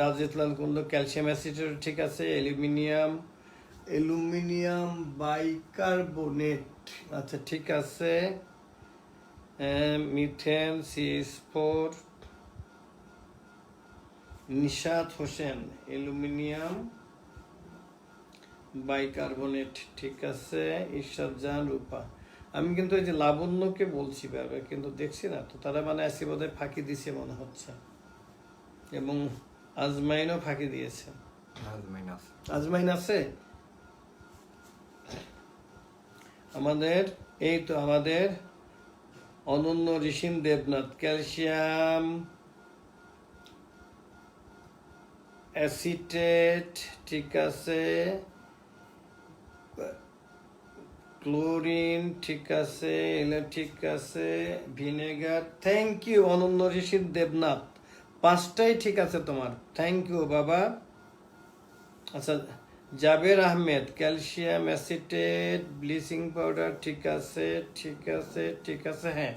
রাজিতলাল কুন্দ ক্যালসিয়াম অ্যাসিডের ঠিক আছে। অ্যালুমিনিয়াম বাইকার্বনেট, আচ্ছা ঠিক আছে। Methane CH4, Nishat Hossain aluminium bicarbonate ঠিক আছে। ঈশ্বর জান রূপা, আমি কিন্তু এই যে লাবণ্যকে বলছি বারবার, কিন্তু দেখছি না তো, তারা মানে আসি বোধহয় ফাঁকি দিছে মনে হচ্ছে, এবং আজমাইনও ফাঁকি দিয়েছে। আজমাইন আছে আমাদের, এই তো আমাদের অনন্য ঋষিম দেবনাথ ক্যালসিয়াম অ্যাসিটেট ঠিক আছে। ক্লোরিন ঠিক আছে, ঠিক আছে। ভিনেগার, থ্যাংক ইউ অনন্য ঋষিম দেবনাথ, 5টাই ঠিক আছে তোমার, থ্যাংক ইউ বাবা। আচ্ছা Jaber Ahmed calcium acetate bleaching powder ঠিক আছে, ঠিক আছে, ঠিক আছে। হ্যাঁ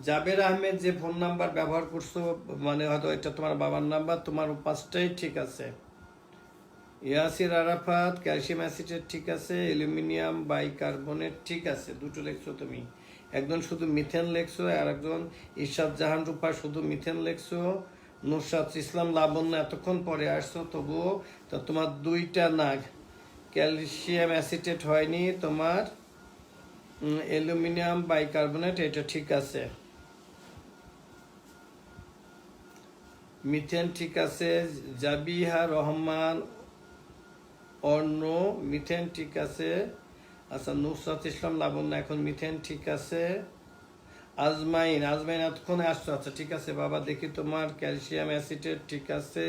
জাবের আহমেদ যে ফোন নাম্বার ব্যবহার করছো, মানে হয়তো এটা তোমার বাবার নাম্বার, তোমার 5টাই ঠিক আছে। ইয়াসির আরাফাত ক্যালসিয়াম অ্যাসিটেট ঠিক আছে। অ্যালুমিনিয়াম বাইকার্বনেট ঠিক আছে, 2টো লেখছো তুমি। একজন শুধু মিথেন লেখছো, আর একজন ইরশাদ জাহান রূপা শুধু মিথেন লেখছো। নুসরাত ইসলাম লাবণ্য এতক্ষণ পরে আসছো, তবুও তো তোমার 2টা না, ক্যালসিয়াম অ্যাসিটেট হয়নি তোমার। অ্যালুমিনিয়াম বাইকার্বনেট এটা ঠিক আছে। মিথেন ঠিক আছে। জাবিহা রহমান অর্ণ মিথেন ঠিক আছে। আচ্ছা নুসরাত ইসলাম লাবণ্য এখন মিথেন ঠিক আছে। আজমাইন এতক্ষণে আসছো, আচ্ছা ঠিক আছে বাবা। দেখি তোমার ক্যালসিয়াম অ্যাসিটেট ঠিক আছে।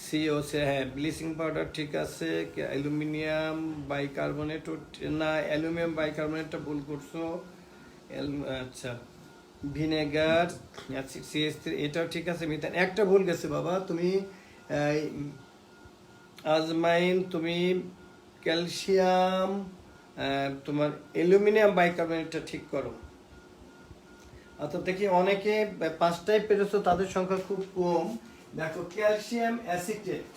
সিওসে হ্যাঁ, ব্লিচিং পাউডার ঠিক আছে। অ্যালুমিনিয়াম বাইকার্বনেট, না অ্যালুমিনিয়াম বাইকার্বনেটটা ভুল করছো। আচ্ছা ভিনেগার CH3 এটাও ঠিক আছে। মিথেন একটা ভুল গেছে বাবা, তুমি আজমাইন তুমি ক্যালসিয়াম তোমার অ্যালুমিনিয়াম বাইকার্বনেটটা ঠিক করো। অর্থাৎ দেখি অনেকে 5টাই পেরেছো, তাদের সংখ্যা খুব কম। দেখো ক্যালসিয়াম অ্যাসিটেট,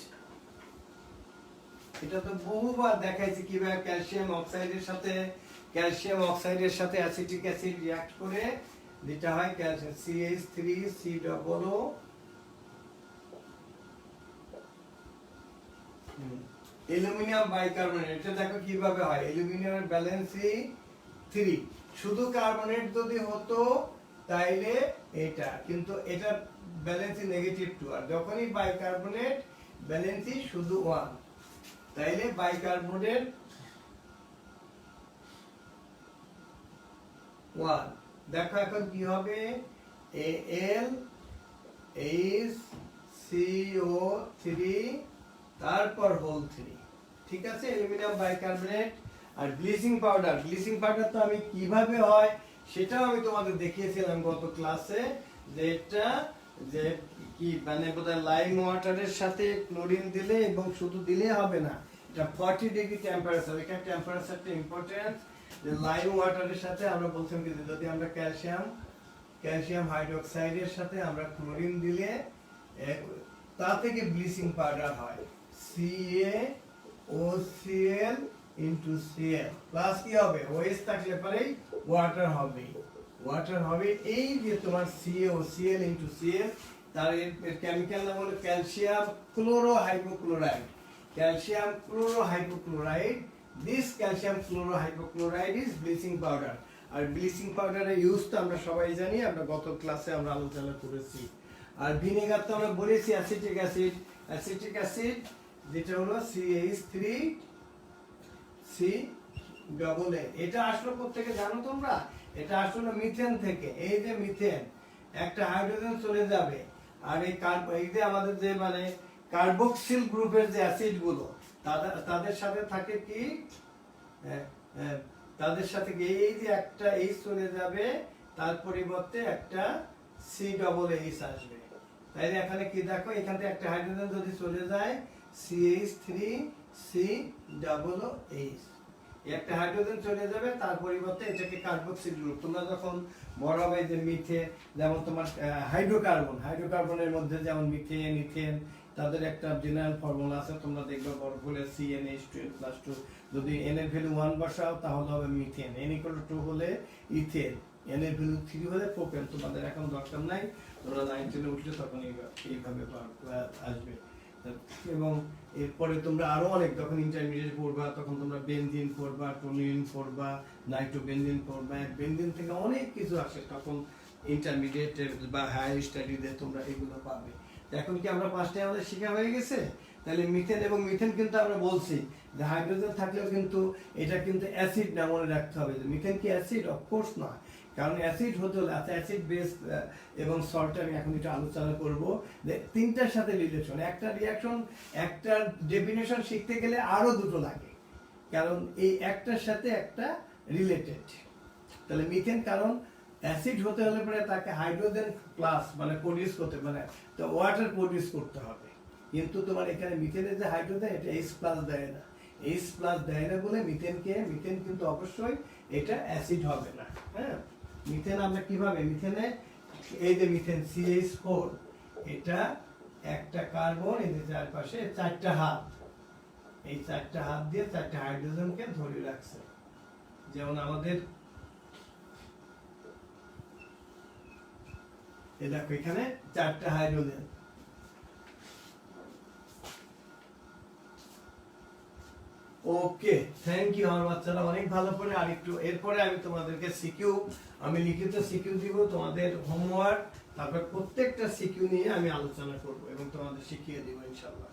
এটা তো বহুবার দেখাইছি কিভাবে ক্যালসিয়াম অক্সাইডের সাথে অ্যাসিটিক অ্যাসিড রিঅ্যাক্ট করে যেটা হয় ক্যালসিয়াম CH3COO। অ্যালুমিনিয়াম বাইকার্বনেট, এটা দেখো কিভাবে হয়। অ্যালুমিনিয়ামের ব্যালেন্সি 3, শুধু কার্বনেট যদি হতো তাইলে এটা, কিন্তু এটা ব্যালেন্সি -2, আর যখনই বাইকার্বনেট ব্যালেন্সি শুধু 1, তাইলে বাইকার্বনেট 1। দেখো এখন কি হবে, AlHCO3 তারপর হোল 3 ঠিক আছে। Aluminium bicarbonate. আর ব্লিচিং পাউডার তো আমি কিভাবে হয় সেটাও আমি তোমাদের দেখিয়েছিলাম গত ক্লাসে, যে এটা যে কি মানে বোধহয় লাইম ওয়াটারের সাথে ক্লোরিন দিলে, এবং শুধু দিলে হবে না, এটা 40 ডিগ্রি টেম্পারেচার, এখানে টেম্পারেচারটা ইম্পর্টেন্ট। যে লাইম ওয়াটারের সাথে আমরা বলছিলাম কি, যদি আমরা ক্যালসিয়াম হাইড্রোক্সাইডের সাথে আমরা ক্লোরিন দিলে তা থেকে ব্লিচিং পাউডার হয়, CaOCl into Cl প্লাস কি হবে, OH থাকলে পরেই ওয়াটার হবে। এই যে তোমার CaOCl into Cl, তার এর কেমিক্যাল নাম হলো calcium chlorohypochlorite. Calcium chlorohypochlorite, this calcium chlorohypochlorite is bleaching powder. আর ব্লিচিং পাউডারের ইউজ তো আমরা সবাই জানি, আমরা গত ক্লাসে আমরা আলোচনা করেছি। আর ভিনেগার তো আমরা বলেছি অ্যাসিটিক অ্যাসিড। অ্যাসিটিক অ্যাসিড যেটা হলো CH3CAA। এটা আসলো কোত্থেকে জানো তোমরা? এটা আসলো মিথেন থেকে। এই যে মিথেন, একটা হাইড্রোজেন চলে যাবে, আর এই যে আমাদের যে মানে কার্বক্সিল গ্রুপের যে অ্যাসিড গুলো, তাদের সাথে থাকে কি, তাদের সাথে কি এই যে একটা H চলে যাবে, তার পরিবর্তে একটা CAA আসবে। তাইলে এখানে কি দেখো, এখান থেকে একটা হাইড্রোজেন যদি চলে যায় CH3CAA, একটা হাইড্রোজেন চলে যাবে, তার পরিবর্তে এটাকে কার্বক্সিল গ্রুপ। তোমরা যখন বড় হবে যে মিথেন, যেমন তোমার হাইড্রোকার্বনের মধ্যে যেমন মিথেন, ইথেন, তাদের একটা জেনারেল ফর্মুলা আছে, তোমরা দেখবে বড় হলে CnH2n+2। যদি n এর ভ্যালু 1 বসাও তাহলে হবে মিথেন, n=2 হলে ইথেন, n এর ভ্যালু 3 হলে প্রোপেন। তোমাদের এখন দরকার নাই, তোমরা 9-10 উঠলে তখন এইভাবে আসবে। এবং এরপরে তোমরা আরো অনেক, যখন ইন্টারমিডিয়েট পড়বা তখন তোমরা বেনজিন পড়বা, টনিন পড়বা, নাইট্রোবেনজিন পড়বা। বেনজিন থেকে অনেক কিছু আসে, তখন ইন্টারমিডিয়েট বা হায়ার স্টাডিতে তোমরা এগুলো পাবে। এখন কি আমরা পাঁচটায় আমাদের শেখা হয়ে গেছে? তাহলে মিথেন, এবং মিথেন কিন্তু আমরা বলছি যে হাইড্রোজেন থাকলেও কিন্তু এটা কিন্তু অ্যাসিড না, মনে রাখতে হবে যে মিথেন কি অ্যাসিড? অফকোর্স না, কারণ অ্যাসিড হতে হলে অ্যাসিড বেস এবং সল্ট আমি এখন একটু আলোচনা করব যে তিনটার সাথে রিলেশন। একটা রিঅ্যাকশন, একটা ডেফিনেশন শিখতে গেলে আরো দুটো লাগে, কারণ এই একটার সাথে একটা রিলেটেড। তাহলে মিথেন, কারণ অ্যাসিড হতে হলে পরে তাকে হাইড্রোজেন প্লাস মানে প্রডিউস করতে, মানে তো ওয়াটার প্রডিউস করতে হবে। কিন্তু তোমার এখানে মিথেনের যে হাইড্রোজেন, এটা H+ দেয় না। H+ দেয় না বলে মিথেন কিন্তু অবশ্যই এটা অ্যাসিড হবে না। হ্যাঁ, মিথেন আমরা কিভাবে, মিথেনে এই যে মিথেন CH4, এটা একটা কার্বন, এই যে চারপাশে চারটা হাত, এই চারটা হাত দিয়ে চারটা হাইড্রোজেনকে ধরে রাখছে। যেমন আমাদের এই দেখো এখানে চারটা হাইড্রোজেন। ওকে, থ্যাংক ইউ আমার বাচ্চারা, অনেক ভালো করে। আর একটু এরপরে আমি তোমাদেরকে সিকিউ, আমি লিখিত সিকিউ দিব, তোমাদের হোমওয়ার্ক, তারপর প্রত্যেকটা সিকিউ নিয়ে আমি আলোচনা করব এবং তোমাদের শিখিয়ে দিব ইনশাআল্লাহ।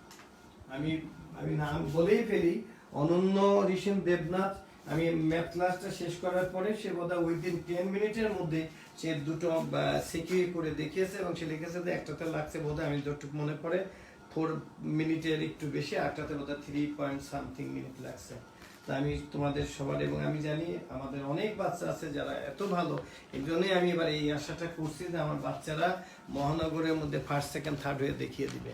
আমি নাম বলেই ফেলি, অনন্য ঋষিম দেবনাথ। আমি ম্যাথ ক্লাসটা শেষ করার পরে সে বোধহয় উইদিন 10 মিনিটের মধ্যে সে দুটো সিকিউ করে দেখিয়েছে, এবং সে লিখেছে যে একটাতে লাগছে বোধহয়, আমি যতটুকু মনে পড়ে 4 মিনিটের একটু বেশি, আটটাতে বোধহয় 3 মিনিট লাগছে। তা আমি তোমাদের সবার, এবং আমি জানি আমাদের অনেক বাচ্চা আছে যারা এত ভালো, এই জন্যই আমি এবার এই আশাটা করছি যে আমার বাচ্চারা মহানগরের মধ্যে ফার্স্ট, সেকেন্ড, থার্ড হয়ে দেখিয়ে দিবে।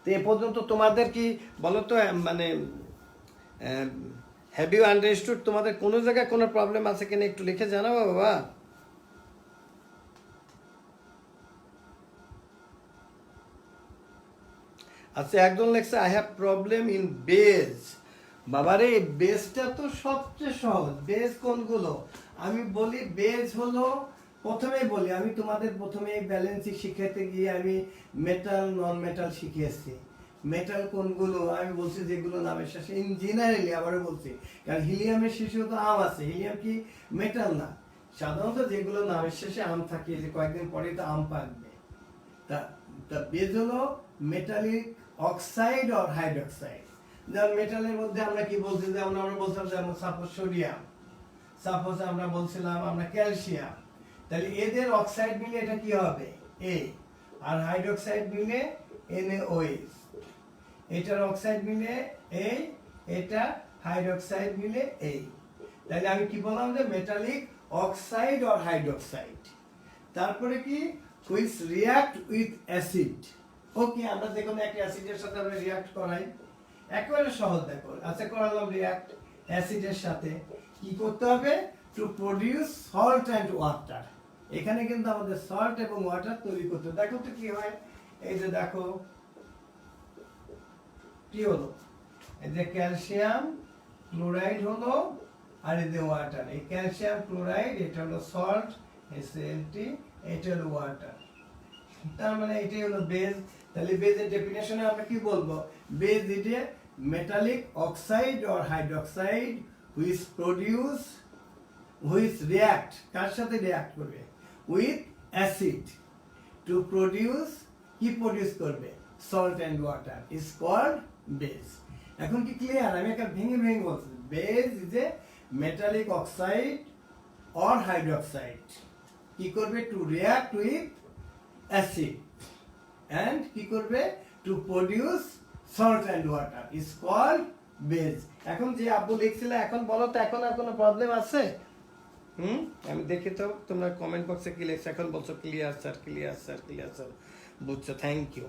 তো এ পর্যন্ত তোমাদের কি বলো তো, মানে হ্যাভ ইউ আন্ডারস্টুড? তোমাদের কোনো জায়গায় কোনো প্রবলেম আছে কিনা একটু লিখে জানাবো বাবা। আচ্ছা, একজন লেখছে I have problem in base. বাবারে, বেজটা তো সবচেয়ে সহজ। বেজ কোনগুলো? আমি বলি বেজ হলো, প্রথমেই বলি, আমি তোমাদের প্রথমে ব্যালেন্সিং শিখাতে গিয়ে আমি মেটাল নন মেটাল শিখিয়েছি। মেটাল কোনগুলো আমি বলছি, যেগুলো নামের শেষে, ইন জেনারেলি আবারও বলছি, কারণ হিলিয়ামের শেষেও তো আম আছে, হিলিয়াম কি মেটাল না? সাধারণত যেগুলো নামের শেষে আম থাকে, যে কয়েকদিন পরে তো আম পাকবে। তা বেজ হলো মেটালিক অক্সাইড আর হাইড্রোক্সাইড। যেমন মেটালের মধ্যে আমরা কি বলছি, যেমন আমরা বলছিলাম, যেমন সাপোজ সোডিয়াম, সাপোজ আমরা বলছিলাম আমরা ক্যালসিয়াম। তাহলে এদের অক্সাইড মিলে এটা কি হবে? A, আর হাইড্রোক্সাইড মিলে NaOH। এটার অক্সাইড মিলে A, এটা হাইড্রোক্সাইড মিলে A। তাহলে আমি কি বললাম যে মেটালিক অক্সাইড আর হাইড্রোক্সাইড। তারপরে কি, হুইচ রিঅ্যাক্ট উইথ অ্যাসিড। ওকে, আমরা যে কোনো একটা অ্যাসিডের সাথে আমরা রিঅ্যাক্ট করাই, একেবারে সহজ। দেখো, আচ্ছা করালাম রিঅ্যাক্ট অ্যাসিডের সাথে, কি করতে হবে? Two produce salt and water. এখানে কিন্তু আমাদের সল্ট এবং ওয়াটার তৈরি করতে। দেখো তো কি হয়, এই যে দেখো কি হলো, এই যে ক্যালসিয়াম ক্লোরাইড হলো আর এই যে ওয়াটার, এই ক্যালসিয়াম ক্লোরাইড এটা হলো সল্ট, HCl, এটা হলো ওয়াটার। তার মানে এটাই হলো বেজ। তাহলে বেজের ডেফিনেশনে আমরা কি বলবো? Base is a metallic oxide or hydroxide which produce, which react, কার সাথে রিঅ্যাক্ট করবে? উইথ অ্যাসিড টু প্রডিউস, কি প্রডিউস করবে? Salt and water is called base. এখন কি ক্লিয়ার? আমি একটা ভেঙে ভেঙে বলছি। Base is a metallic oxide or hydroxide, কি করবে? To react with acid and কি করবে? To produce salt and water is called base. এখন যে আব্বু লিখছিল, এখন বলো তো, এখন আর কোনো প্রবলেম আছে? আমি দেখি তো তোমরা কমেন্ট বক্সে কি লিখছো। এখন বলছো clear sir, clear sir, clear sir, বুঝছো, থ্যাংক ইউ।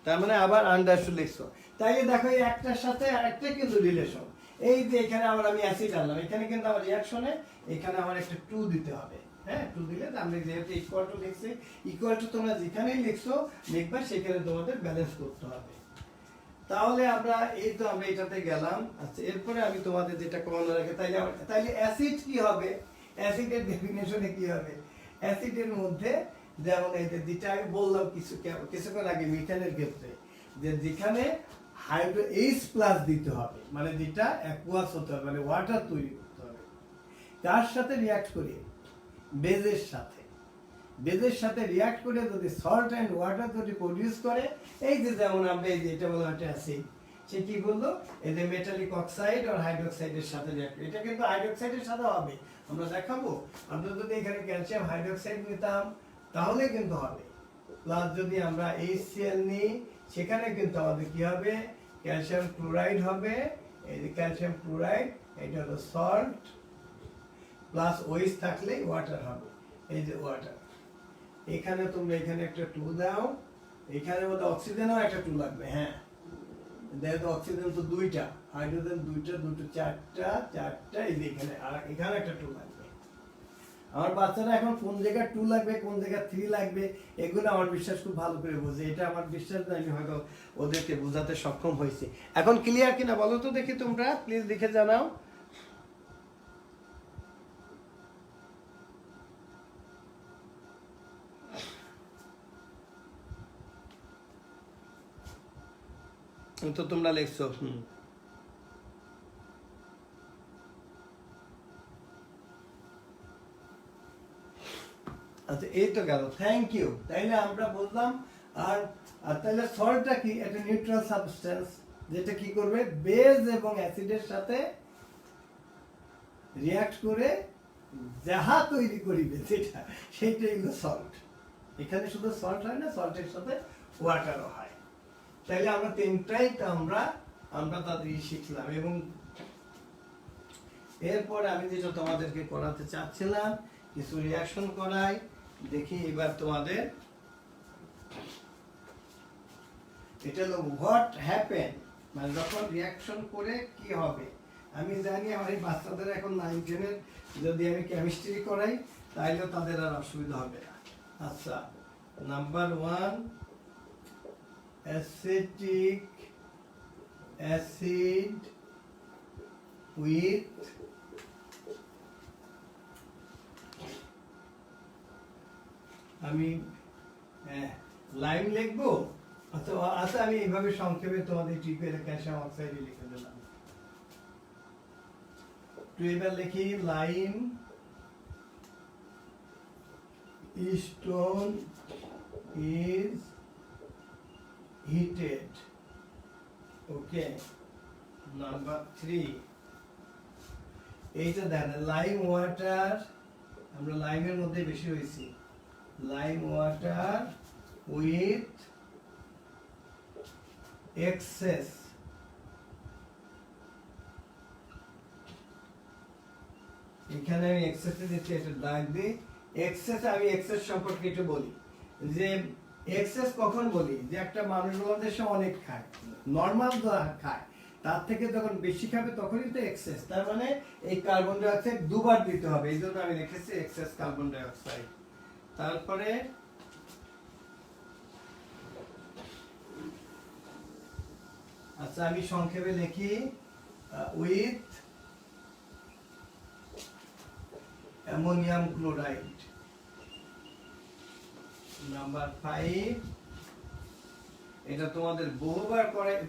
তার মানে আবার আন্ডারস্টুড লিখছো। তাইলে দেখো এই একটার সাথে আরেকটা কিন্তু রিলেশন। এই যে এখানে আবার আমি অ্যাসিড আনলাম, এখানে কিন্তু আমার রিঅ্যাকশনে এখানে আমার একটা 2 দিতে হবে। হ্যাঁ, 2 দিলে আমরা যেহেতু ইকুয়াল টু লিখছি, ইকুয়াল টু তোমরা যেখানেই লিখছো লিখবা, সেখানে তোমাদের ব্যালেন্স করতে হবে। তাহলে আমরা এই তো আমরা এটাতে গেলাম। আচ্ছা, এরপরে আমি তোমাদের যেটা কমানো রাখে, তাইলে অ্যাসিড কি হবে? অ্যাসিডের ডেফিনেশনে কি হবে? অ্যাসিডের মধ্যে যেমন এই যে যেটা আমি বললাম কিছুক্ষণ আগে মিথেনের ক্ষেত্রে, যে যেখানে হাইড্রো H+ দিতে হবে, মানে যেটা অ্যাকুয়াস হতে হবে, মানে ওয়াটার তৈরি করতে হবে। তার সাথে রিঅ্যাক্ট করে, বেজের সাথে, বেজের সাথে রিঅ্যাক্ট করে যদি সল্ট অ্যান্ড ওয়াটার যদি প্রডিউস করে, এই যে যেমন আমরা এই যে এটা বলা হচ্ছে অ্যাসিড, সে কি বললো? এই যে মেটালিক অক্সাইড আর হাইড্রোক্সাইডের সাথে রিঅ্যাক্ট, এটা কিন্তু হাইড্রোক্সাইডের সাথে হবে, আমরা দেখাবো। আমরা যদি এখানে ক্যালসিয়াম হাইড্রোক্সাইড নিতাম তাহলে কিন্তু হবে, প্লাস যদি আমরা HCl নিই সেখানে কিন্তু আমাদের কি হবে? ক্যালসিয়াম ক্লোরাইড হবে। এই যে ক্যালসিয়াম ক্লোরাইড, এটা হলো সল্ট, প্লাস OH থাকলে ওয়াটার হবে, এই যে ওয়াটার। এখানে তোমরা এখানে একটা 2 দাও, এখানে মধ্যে অক্সিজেনও একটা 2 লাগবে। হ্যাঁ, দেখো অক্সিজেন তো 2টা, হাইড্রোজেন 2টা, 4টা, এই যে এখানে, আর এখানে একটা 2 লাগবে। আমার বাচ্চারা এখন কোন জায়গায় 2 লাগবে, কোন জায়গায় 3 লাগবে, এগুলো আমার বিশ্বাস খুব ভালো করে বোঝে। এটা আমার বিশ্বাস না, আমি হয়তো ওদেরকে বোঝাতে সক্ষম হয়েছি। এখন ক্লিয়ার কিনা বলো তো দেখি, তোমরা প্লিজ লিখে জানাও। তো তোমরা লিখছো। আচ্ছা, এই তো গেল, থ্যাংক ইউ। তাইলে আমরা বললাম, আর তাহলে সল্টটা কি? একটা নিউট্রাল সাবস্টেন্স, যেটা কি করবে? বেজ এবং অ্যাসিডের সাথে রিঅ্যাক্ট করে যাহা তৈরি করিবে সেটা, সেইটাই হলো সল্ট। এখানে শুধু সল্ট হয় না, সল্টের সাথে ওয়াটারও হয়। তাইলে আমরা তিনটাই আমরা তাদের শিখলাম। এবং এরপর আমি যেটা তোমাদেরকে করাতে চাচ্ছিলাম, কিছু রিঅ্যাকশন করাই, দেখি এবার তোমাদের। এটা হলো হোয়াট হ্যাপেন, মানে যখন রিঅ্যাকশন করে কি হবে। আমি জানি আমার এই বাচ্চাদের এখন 9, 10-এর যদি আমি কেমিস্ট্রি করাই তাহলে তাদের আর অসুবিধা হবে না। আচ্ছা, নাম্বার 1, অ্যাসিটিক অ্যাসিড উইথ আমি লাইম লিখবো। আচ্ছা, আমি এইভাবে সংক্ষেপে তোমাদের ট্রিপের ক্যালসিয়াম অক্সাইডে লিখে দিলাম। তো এবার লিখি lime stone is heated. Okay, number 3, এইটা দেন লাইম ওয়াটার, আমরা লাইমের মধ্যে বেশি হয়েছি। লাইম ওয়াটার উইথ এক্সেস, এখানে আমি এক্সেস দিচ্ছি, এটা দাগ দিই। এক্সেস, আমি এক্সেস সম্পর্কে একটু বলি, যে এক্সেস কখন বলি? যে একটা মানুষ বাংলাদেশে অনেক খায়, নর্মাল খায়, তার থেকে যখন বেশি খাবে তখনই তো এক্সেস। তার মানে এই কার্বন ডাই অক্সাইড 2 বার দিতে হবে, এই জন্য আমি লিখেছি এক্সেস কার্বন ডাই অক্সাইড। তারপরে আচ্ছা, আমি সংক্ষেপে লিখি উইথ অ্যামোনিয়াম ক্লোরাইড। নাম্বার 5, এটা তোমাদের বহুবার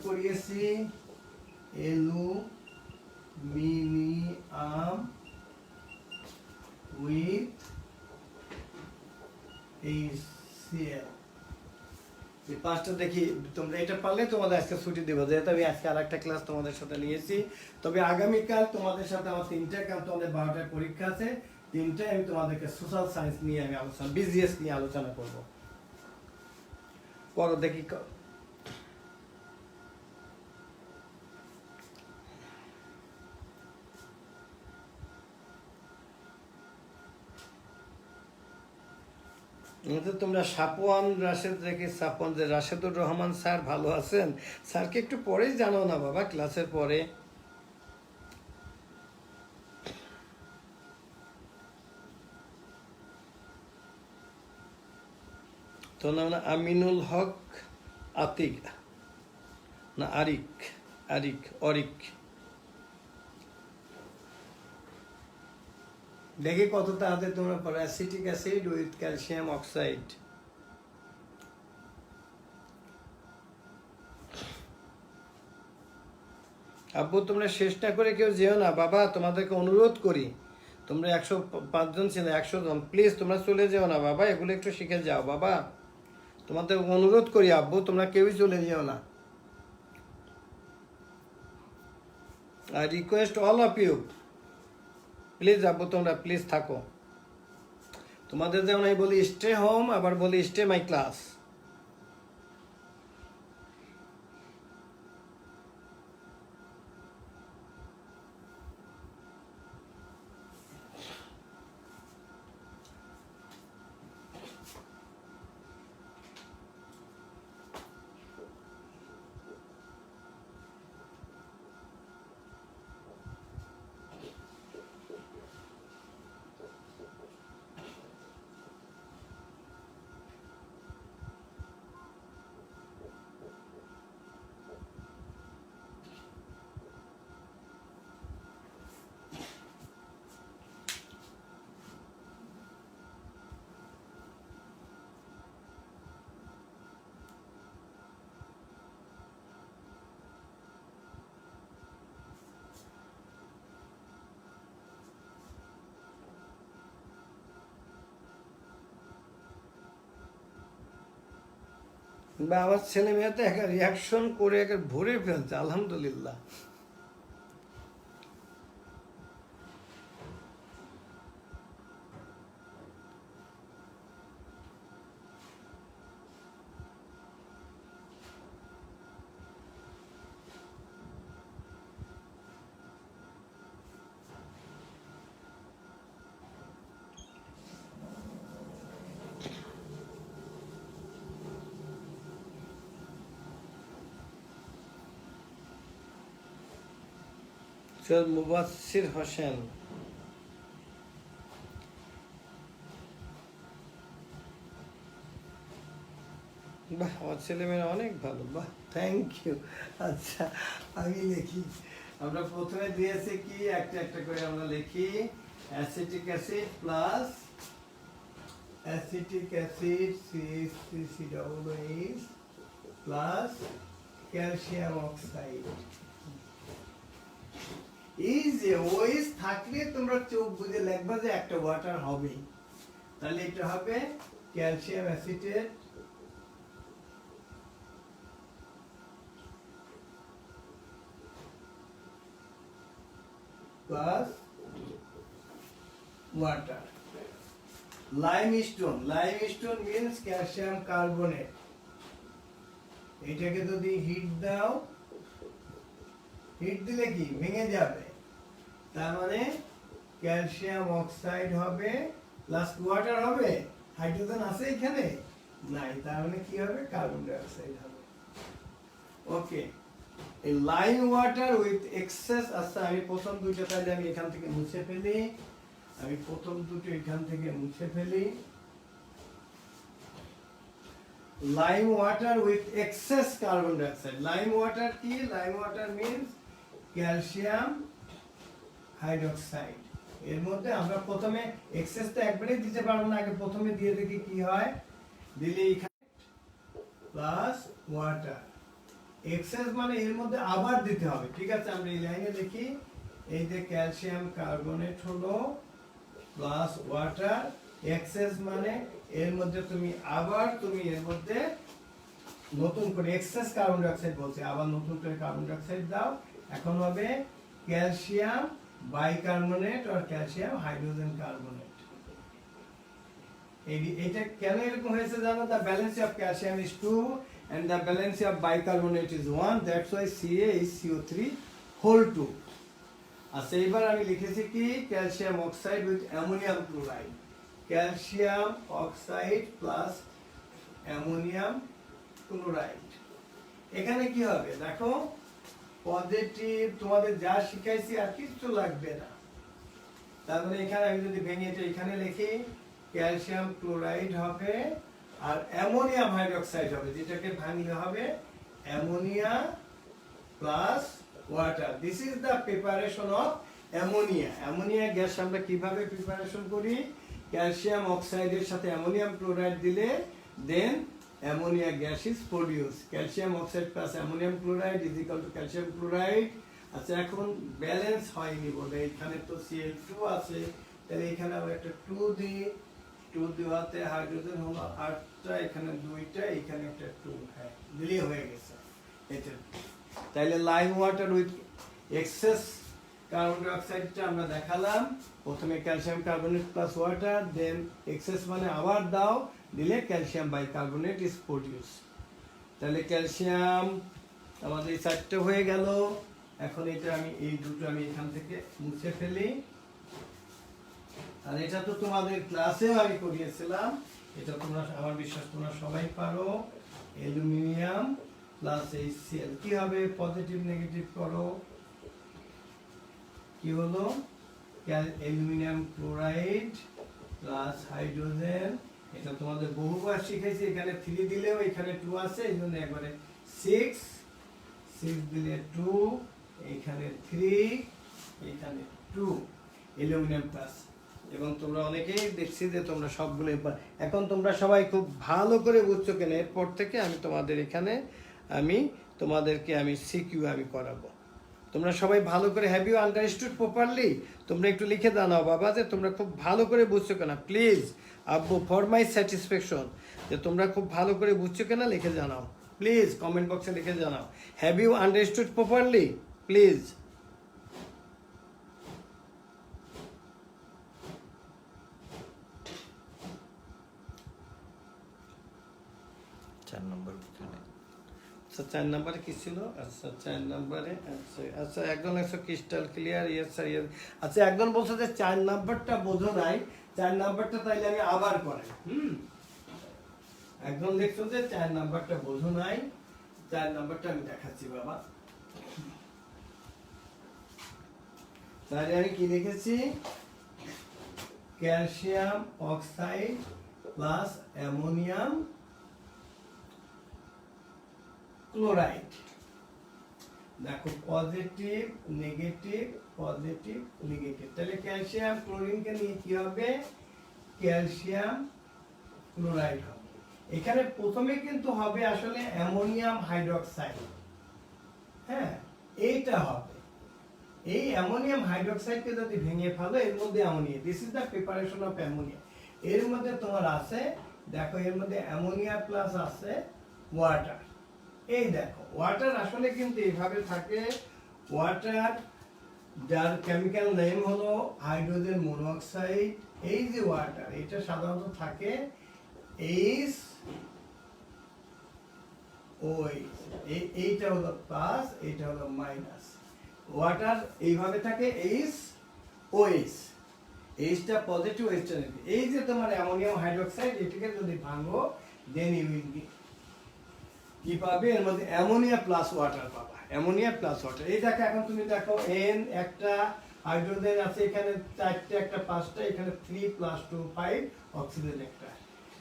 করিয়েছি, অ্যালুমিনিয়াম উইথ HCl। এই পাঁচটা দেখি তোমরা এটা পারলে তোমাদের আজকে ছুটি দেবো, যেহেতু আমি আজকে আর একটা ক্লাস তোমাদের সাথে নিয়েছি। তবে আগামীকাল তোমাদের সাথে আমার 3টা, কারণ তোমাদের 12টায় পরীক্ষা আছে, 3টায় আমি তোমাদেরকে সোশ্যাল সায়েন্স নিয়ে আমি আলোচনা, বিজিএস নিয়ে আলোচনা করব। করো দেখি। তোমরা সাপওয়ান রাশেদ রেখে সাপওয়ান যে রাশেদুর রহমান স্যার ভালো আছেন, স্যারকে একটু পরেই জানো না বাবা, ক্লাসের পরে। তো নাম না আমিনুল হক আতিক না আরিক, অরিক। দেখি কত তাড়াতাড়ি তোমরা পড়ো। Acetic acid with calcium oxide. আব্বু তোমরা চেষ্টা করে কেউ যেও না বাবা, তোমাদেরকে অনুরোধ করি, তোমরা 105 জন ছিল, 100 জন, প্লিজ তোমরা চলে যেও না বাবা, এগুলো একটু শিখে যাও বাবা, তোমাদের অনুরোধ করি আব্বু, তোমরা কেউই চলে যেও না। I request all of you, please আব্বু তোমরা প্লিজ থাকো। তোমাদের যেমন আমি বলি স্টে হোম, আবার বলি স্টে মাই ক্লাস। বা আমার ছেলে মেয়েতে একটা রিয়াকশন করে একে ভরে ফেলছে, আলহামদুলিল্লাহ। সৈয়দ মুবাসসির হোসেন, বাহ আমার ছেলেমেয়েরা অনেক ভালো, বাহ থ্যাংক ইউ। আচ্ছা আমি লিখি, আমরা প্রথমে দিয়েছি কি একটা একটা করে আমরা লিখি, acetic acid plus acetic acid CH3COOH plus calcium oxide. এই যে ওএস থাকলে তোমরা চোখ বুঝে লিখবা যে একটা ওয়াটার হবে, তাহলে এটা হবে calcium acetate plus water. Limestone means calcium carbonate, এটাকে যদি হিট দাও, হিট দিলে কি ভেঙে যাবে, তার মানে ক্যালসিয়াম অক্সাইড হবে প্লাস ওয়াটার হবে। হাইড্রোজেন আছে এখানে নাই, তার মানে কি হবে কার্বন ডাই অক্সাইড হবে। ওকে, এই লাইম ওয়াটার উইথ এক্সেস। আচ্ছা আমি প্রথম দুইটা তাহলে আমি এখান থেকে মুছে ফেলি, আমি প্রথম দুটো এখান থেকে মুছে ফেলি। Lime water with excess carbon dioxide. Lime water কি? Lime water means calcium hydroxide. এর মধ্যে আমরা প্রথমে এক্সেস তো একবারেই দিতে পারবো না, আগে প্রথমে দিয়ে দেখি কি হয়। দিলে এখানে প্লাস ওয়াটার, এক্সেস মানে এর মধ্যে আবার দিতে হবে, ঠিক আছে। আমরা এই লাইনে দেখি, এই যে ক্যালসিয়াম কার্বনেট হলো প্লাস ওয়াটার, এক্সেস মানে এর মধ্যে তুমি এর মধ্যে নতুন করে এক্সেস কার্বন ডাই অক্সাইড বলছে, আবার নতুন করে কার্বন ডাই অক্সাইড দাও। এখন হবে ক্যালসিয়াম বাইকার্বনেট আর ক্যালসিয়াম হাইড্রোজেন কার্বনেট। এটা কেন এরকম হয়েছে জানো? The balance of calcium is 2 and the balance of bicarbonate is 1, that's why Ca is CO3 whole 2. আচ্ছা, এবার আমি লিখেছি কি calcium oxide with ammonium chloride, calcium oxide plus ammonium chloride. এখানে কি হবে দেখো, পজিটিভ তোমাদের যা শিখাইছি আর কিছু লাগবে না। তারপরে এখানে আমি যদি ভেঙে এটা এখানে লিখি, ক্যালসিয়াম ক্লোরাইড হবে আর অ্যামোনিয়াম হাইড্রোক্সাইড হবে, যেটাকে ভাঙলে হবে ammonia plus water. This is the preparation of ammonia. Ammonia gas আমরা কিভাবে প্রিপারেশন করি? ক্যালসিয়াম অক্সাইডের সাথে অ্যামোনিয়াম ক্লোরাইড দিলে then ammonia gas is produce. Calcium oxide plus ammonium chloride is equal to calcium chloride. আচ্ছা, এখন ব্যালেন্স হয়নি বলে এখানে তো Cl2 আছে, তাহলে এখানে আমরা একটা 2 দিই, 2 দেওয়াতে হাইড্রোজেন হলো 8টা, এখানে 2টা, এখানে একটা 2, হ্যাঁ দিলেই হয়ে গেছে এটা। তাইলে lime water with excess carbon ডাই অক্সাইডটা আমরা দেখালাম, প্রথমে calcium carbonate plus water, then excess মানে আবার দাও, দিলে ক্যালসিয়াম বাইকার্বনেট ইজ প্রডিউস। তাহলে ক্যালসিয়াম আমাদের এই 4টা হয়ে গেল। এখন এটা আমি এই দুটো আমি এখান থেকে মুছে ফেলি। আর এটা তো তোমাদের ক্লাসেও আমি করিয়েছিলাম, এটা তোমরা আমার বিশ্বাস তোমরা সবাই পারো। অ্যালুমিনিয়াম প্লাস HCl কি হবে? পজিটিভ নেগেটিভ করো, কি হলো? Aluminium chloride plus hydrogen. এটা তোমাদের বহুবার শিখেছি, এখানে 3 দিলেও এখানে 2 আছে, এই জন্য একবারে 6 দিলে 2, এখানে 3, এখানে 2 অ্যালুমিনিয়াম প্লাস। এবং তোমরা অনেকেই দেখছি যে তোমরা সবগুলো এখন তোমরা সবাই খুব ভালো করে বুঝছো কেন, এরপর থেকে আমি তোমাদের এখানে তোমাদেরকে সিকিউ করাবো। তোমরা সবাই ভালো করে, হ্যাভ ইউ আন্ডারস্টুড প্রপারলি? তোমরা একটু লিখে জানাও বাবা যে তোমরা খুব ভালো করে বুঝছো কেনা, প্লিজ আব্বু, ফর মাই স্যাটিসফ্যাকশন, যে তোমরা খুব ভালো করে বুঝছো কেনা লিখে জানাও, প্লিজ কমেন্ট বক্সে লিখে জানাও। Have you understood properly please? আচ্ছা, 4 নম্বরে কি ছিল? আচ্ছা 4 নম্বরে আচ্ছা একজন crystal clear, yes sir yes. আচ্ছা, একজন বলছে যে 4 নাম্বারটা বোঝো নাই, 4 নাম্বারটা তাইলে আমি আবার করাই। একজন দেখছো যে 4 নাম্বারটা বোঝো নাই, 4 নাম্বারটা আমি দেখাচ্ছি বাবা। তাহলে আমি কি লিখেছি? Calcium oxide plus ammonium chloride. দেখো পজিটিভ নেগেটিভ পজিটিভ নেগেটিভ, তাহলে ক্যালসিয়াম ক্লোরিনকে নিয়ে কি হবে? ক্যালসিয়াম ক্লোরাইড হবে। এখানে প্রথমে কিন্তু হবে আসলে অ্যামোনিয়াম হাইড্রোক্সাইড, হ্যাঁ এইটা হবে। এই অ্যামোনিয়াম হাইড্রোক্সাইডকে যদি ভেঙে ফেলো, এর মধ্যে ammonia, this is the preparation of ammonia. এর মধ্যে তোমার আছে, দেখো এর মধ্যে অ্যামোনিয়া প্লাস আছে ওয়াটার। এই দেখো ওয়াটার আসলে কিন্তু এইভাবে থাকে, ওয়াটার যার কেমিক্যাল নেম হলো হাইড্রোজেন মনোক্সাইড। এই যে ওয়াটার, এটা সাধারণত থাকে OH, এইটা হলো প্লাস, এইটা হলো মাইনাস। ওয়াটার এইভাবে থাকে OH, এইচটা পজিটিভ, এইচটা নেগেটিভ। এই যে তোমার অ্যামোনিয়াম হাইড্রোক্সাইড, এটাকে যদি ভাঙো দেন ইউ উইল কি পাবে? এর মধ্যে অ্যামোনিয়া প্লাস ওয়াটার পাবা, অ্যামোনিয়া প্লাস ওয়াটার। এই দেখো এখন তুমি দেখো N একটা হাইড্রোজেন আছে, এখানে 4টে, একটা 5টা, এখানে 3 + 2 5 অক্সিজেন একটা।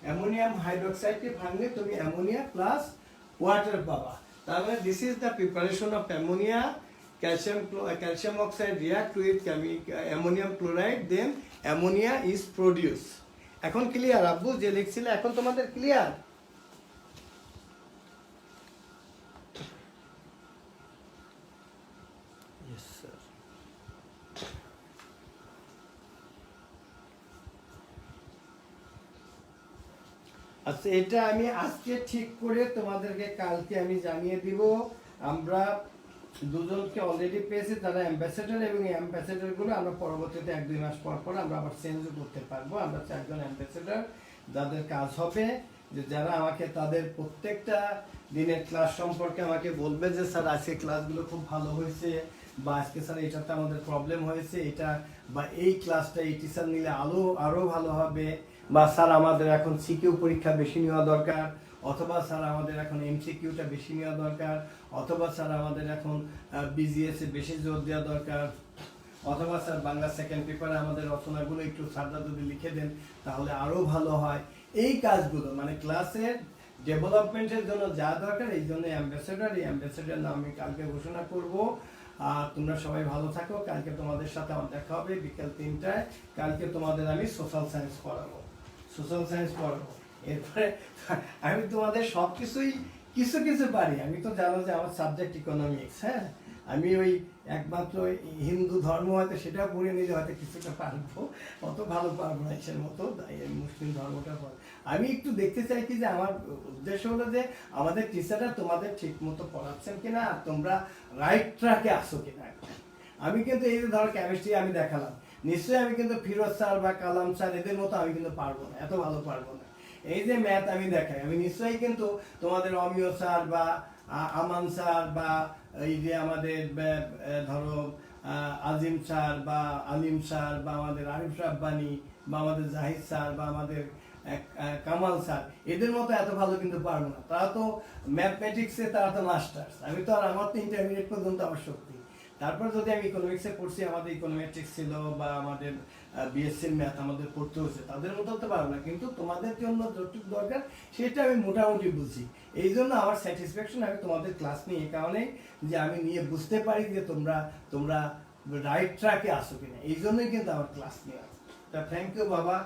অ্যামোনিয়াম হাইড্রোক্সাইডকে ভাঙলে তুমি অ্যামোনিয়া প্লাস ওয়াটার পাবা। তার মানে this is the preparation of ammonia. calcium oxide react with ammonium chloride, then ammonia is produced. এখন ক্লিয়ার আব্বু যে লিখছিলে, এখন তোমাদের ক্লিয়ার? Yes, sir. আচ্ছা, এটা আমি আজকে ঠিক করে তোমাদেরকে কালকে আমি জানিয়ে দিব। আমরা দুজনকে অলরেডি পেয়েছি, তারা অ্যাম্বাসেডর, এবং এই অ্যাম্বাসেডরগুলো আমরা পরবর্তীতে 1-2 মাস পর পর আমরা আবার চেঞ্জও করতে পারবো। আমরা 4 জন অ্যাম্বাসেডর, যাদের কাজ হবে যে যারা আমাকে তাদের প্রত্যেকটা দিনের ক্লাস সম্পর্কে আমাকে বলবে যে স্যার আজকে ক্লাসগুলো খুব ভালো হয়েছে, বা আজকে স্যার এটাতে আমাদের প্রবলেম হয়েছে, এটা বা এই ক্লাসটা এই টিচার নিলে আরও ভালো হবে, বা স্যার আমাদের এখন সিকিউ পরীক্ষা বেশি নেওয়া দরকার, অথবা স্যার আমাদের এখন এমসিকিউটা বেশি নেওয়া দরকার, অথবা স্যার আমাদের এখন বিজিএস এ বেশি জোর দেওয়া দরকার, অথবা স্যার বাংলা সেকেন্ড পেপারে আমাদের রচনাগুলো একটু স্যাররা যদি লিখে দেন তাহলে আরও ভালো হয়। এই কাজগুলো মানে ক্লাসের ডেভেলপমেন্টের জন্য যা দরকার, এই জন্য অ্যাম্বাসেডর, এই অ্যাম্বাসেডর নাম আমি কালকে ঘোষণা করব। আর তোমরা সবাই ভালো থাকো। কালকে তোমাদের সাথে আমার দেখা হবে বিকেল 3টায়। কালকে তোমাদের আমি সোশ্যাল সায়েন্স পড়াবো। এরপরে আমি তোমাদের সব কিছুই কিছু কিছু পারি। আমি তো জানো যে আমার সাবজেক্ট ইকোনমিক্স, হ্যাঁ, আমি ওই একমাত্র হিন্দু ধর্ম হয়তো সেটা পড়ে নিলে হয়তো কিছুটা পারবো, অত ভালো পারবো না এসের মতো, মুসলিম ধর্মটা পড়ে। আমি একটু দেখতে চাই কি যে আমার উদ্দেশ্য হলো যে আমাদের টিচাররা তোমাদের ঠিক মতো পড়াচ্ছেন কিনা, আর তোমরা রাইট ট্র্যাকে আসো কিনা। আমি কিন্তু এই যে ধরো কেমিস্ট্রি আমি দেখালাম, নিশ্চয়ই আমি কিন্তু ফিরোজ স্যার বা কালাম স্যার এদের মতো আমি কিন্তু পারবো না, এত ভালো পারবো না। এই যে ম্যাথ আমি দেখাই, আমি নিশ্চয়ই কিন্তু তোমাদের অমিয় স্যার বা আমান স্যার বা এই যে আমাদের ধরো আজিম স্যার বা আলিম স্যার বা আমাদের আরিফ রাব্বানি বা আমাদের জাহিদ স্যার বা আমাদের কামাল স্যার এদের মতো এত ভালো কিন্তু পারবো না। তারা তো ম্যাথমেটিক্সে তারা তো মাস্টার্স, আমি তো আর আমার তো ইন্টারমিডিয়েট পর্যন্ত আমার শক্তি। তারপর যদি আমি ইকোনমিক্সে পড়ছি, আমাদের ইকোনমেট্রিক্স ছিল বা আমাদের বিএসসি ম্যাথ আমাদের পড়তে হয়েছে, তাদের মতো তো পারবো না, কিন্তু তোমাদের জন্য যতটুকু দরকার সেটা আমি মোটামুটি বুঝি। এই জন্য আমার স্যাটিসফ্যাকশন আমি তোমাদের ক্লাস নিই এই কারণেই যে আমি নিয়ে বুঝতে পারি যে তোমরা রাইট ট্র্যাকে আসো কিনা, এই জন্যই কিন্তু আমার ক্লাস নেওয়া। তা থ্যাংক ইউ বাবা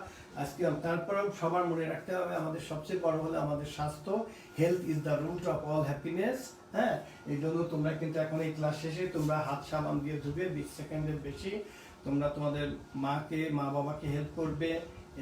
আজকে। তারপরেও সবার মনে রাখতে হবে আমাদের সবচেয়ে বড় হলো আমাদের স্বাস্থ্য। Health is the root of all happiness. হ্যাঁ, এই জন্য তোমরা কিন্তু এখন এই ক্লাস শেষে তোমরা হাত সাবান দিয়ে ধুবে, 20 সেকেন্ডের বেশি তোমরা তোমাদের মা বাবাকে হেল্প করবে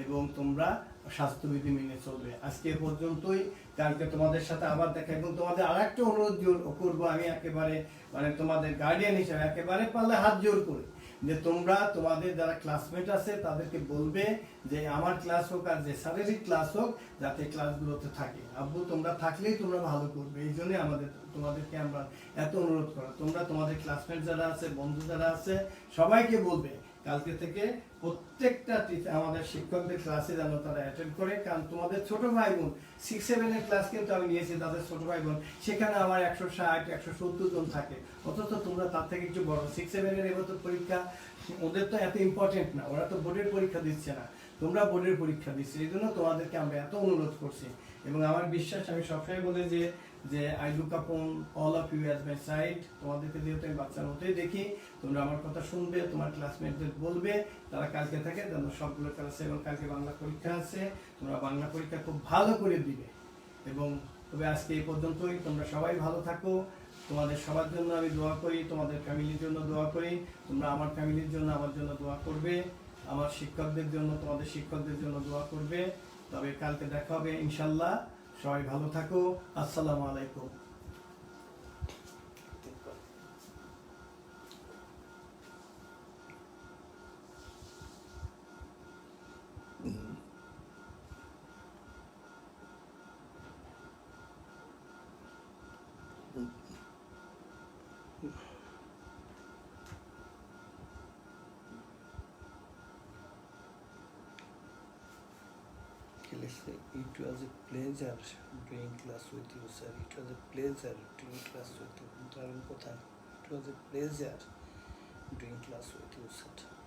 এবং তোমরা স্বাস্থ্যবিধি মেনে চলবে। আজকে পর্যন্তই, কালকে তোমাদের সাথে আবার দেখা, এবং তোমাদের আর একটা অনুরোধ করবো আমি একেবারে মানে তোমাদের গার্ডিয়ান হিসেবে একেবারে পারলে হাত জোর করে, যে তোমরা তোমাদের যারা ক্লাসমেট আছে তাদেরকে বলবে যে আমার ক্লাস হোক আর যে শারীরিক ক্লাস হোক যাতে ক্লাসগুলোতে থাকে। আব্বু তোমরা থাকলেই তোমরা ভালো করবে, এই জন্যই তোমাদেরকে আমরা এত অনুরোধ করা। তোমরা তোমাদের ক্লাসমেট যারা আছে, বন্ধু যারা আছে সবাইকে বলবে কালকে থেকে প্রত্যেকটা আমাদের শিক্ষকদের ক্লাসে যেন তারা অ্যাটেন্ড করে। কারণ তোমাদের ছোট ভাই বোন 6-7 ক্লাস কিন্তু আমি নিয়েছি, তাদের ছোট ভাই বোন সেখানে আমার 160-170 জন থাকে, অথচ তোমরা তার থেকে একটু বড়। 6-7 এবছর পরীক্ষা ওদের তো এত ইম্পর্টেন্ট না, ওরা তো বোর্ডের পরীক্ষা দিচ্ছে না, তোমরা বোর্ডের পরীক্ষা দিচ্ছ, এই জন্য তোমাদেরকে আমরা এত অনুরোধ করছি। এবং আমার বিশ্বাস, আমি সবসময় বলি যে I look upon all of you as my side. তোমাদেরকে যেহেতু আমি বাচ্চার মতোই দেখি, তোমরা আমার কথা শুনবে, তোমার ক্লাসমেটদের বলবে তারা কালকে থেকে যেন সবগুলো ক্লাসে, এবং কালকে বাংলা পরীক্ষা আছে, তোমরা বাংলা পরীক্ষা খুব ভালো করে দিবে। এবং তবে আজকে এই পর্যন্তই, তোমরা সবাই ভালো থাকো। তোমাদের সবার জন্য আমি দোয়া করি, তোমাদের ফ্যামিলির জন্য দোয়া করি, তোমরা আমার ফ্যামিলির জন্য আমার জন্য দোয়া করবে, আমার শিক্ষকদের জন্য তোমাদের শিক্ষকদের জন্য দোয়া করবে। তবে কালকে দেখা হবে ইনশাল্লাহ। সবাই ভালো থাকো। আসসালামু আলাইকুম। It was a pleasure doing class with you, sir. It was a pleasure doing class with you. It was a pleasure doing class with you, sir.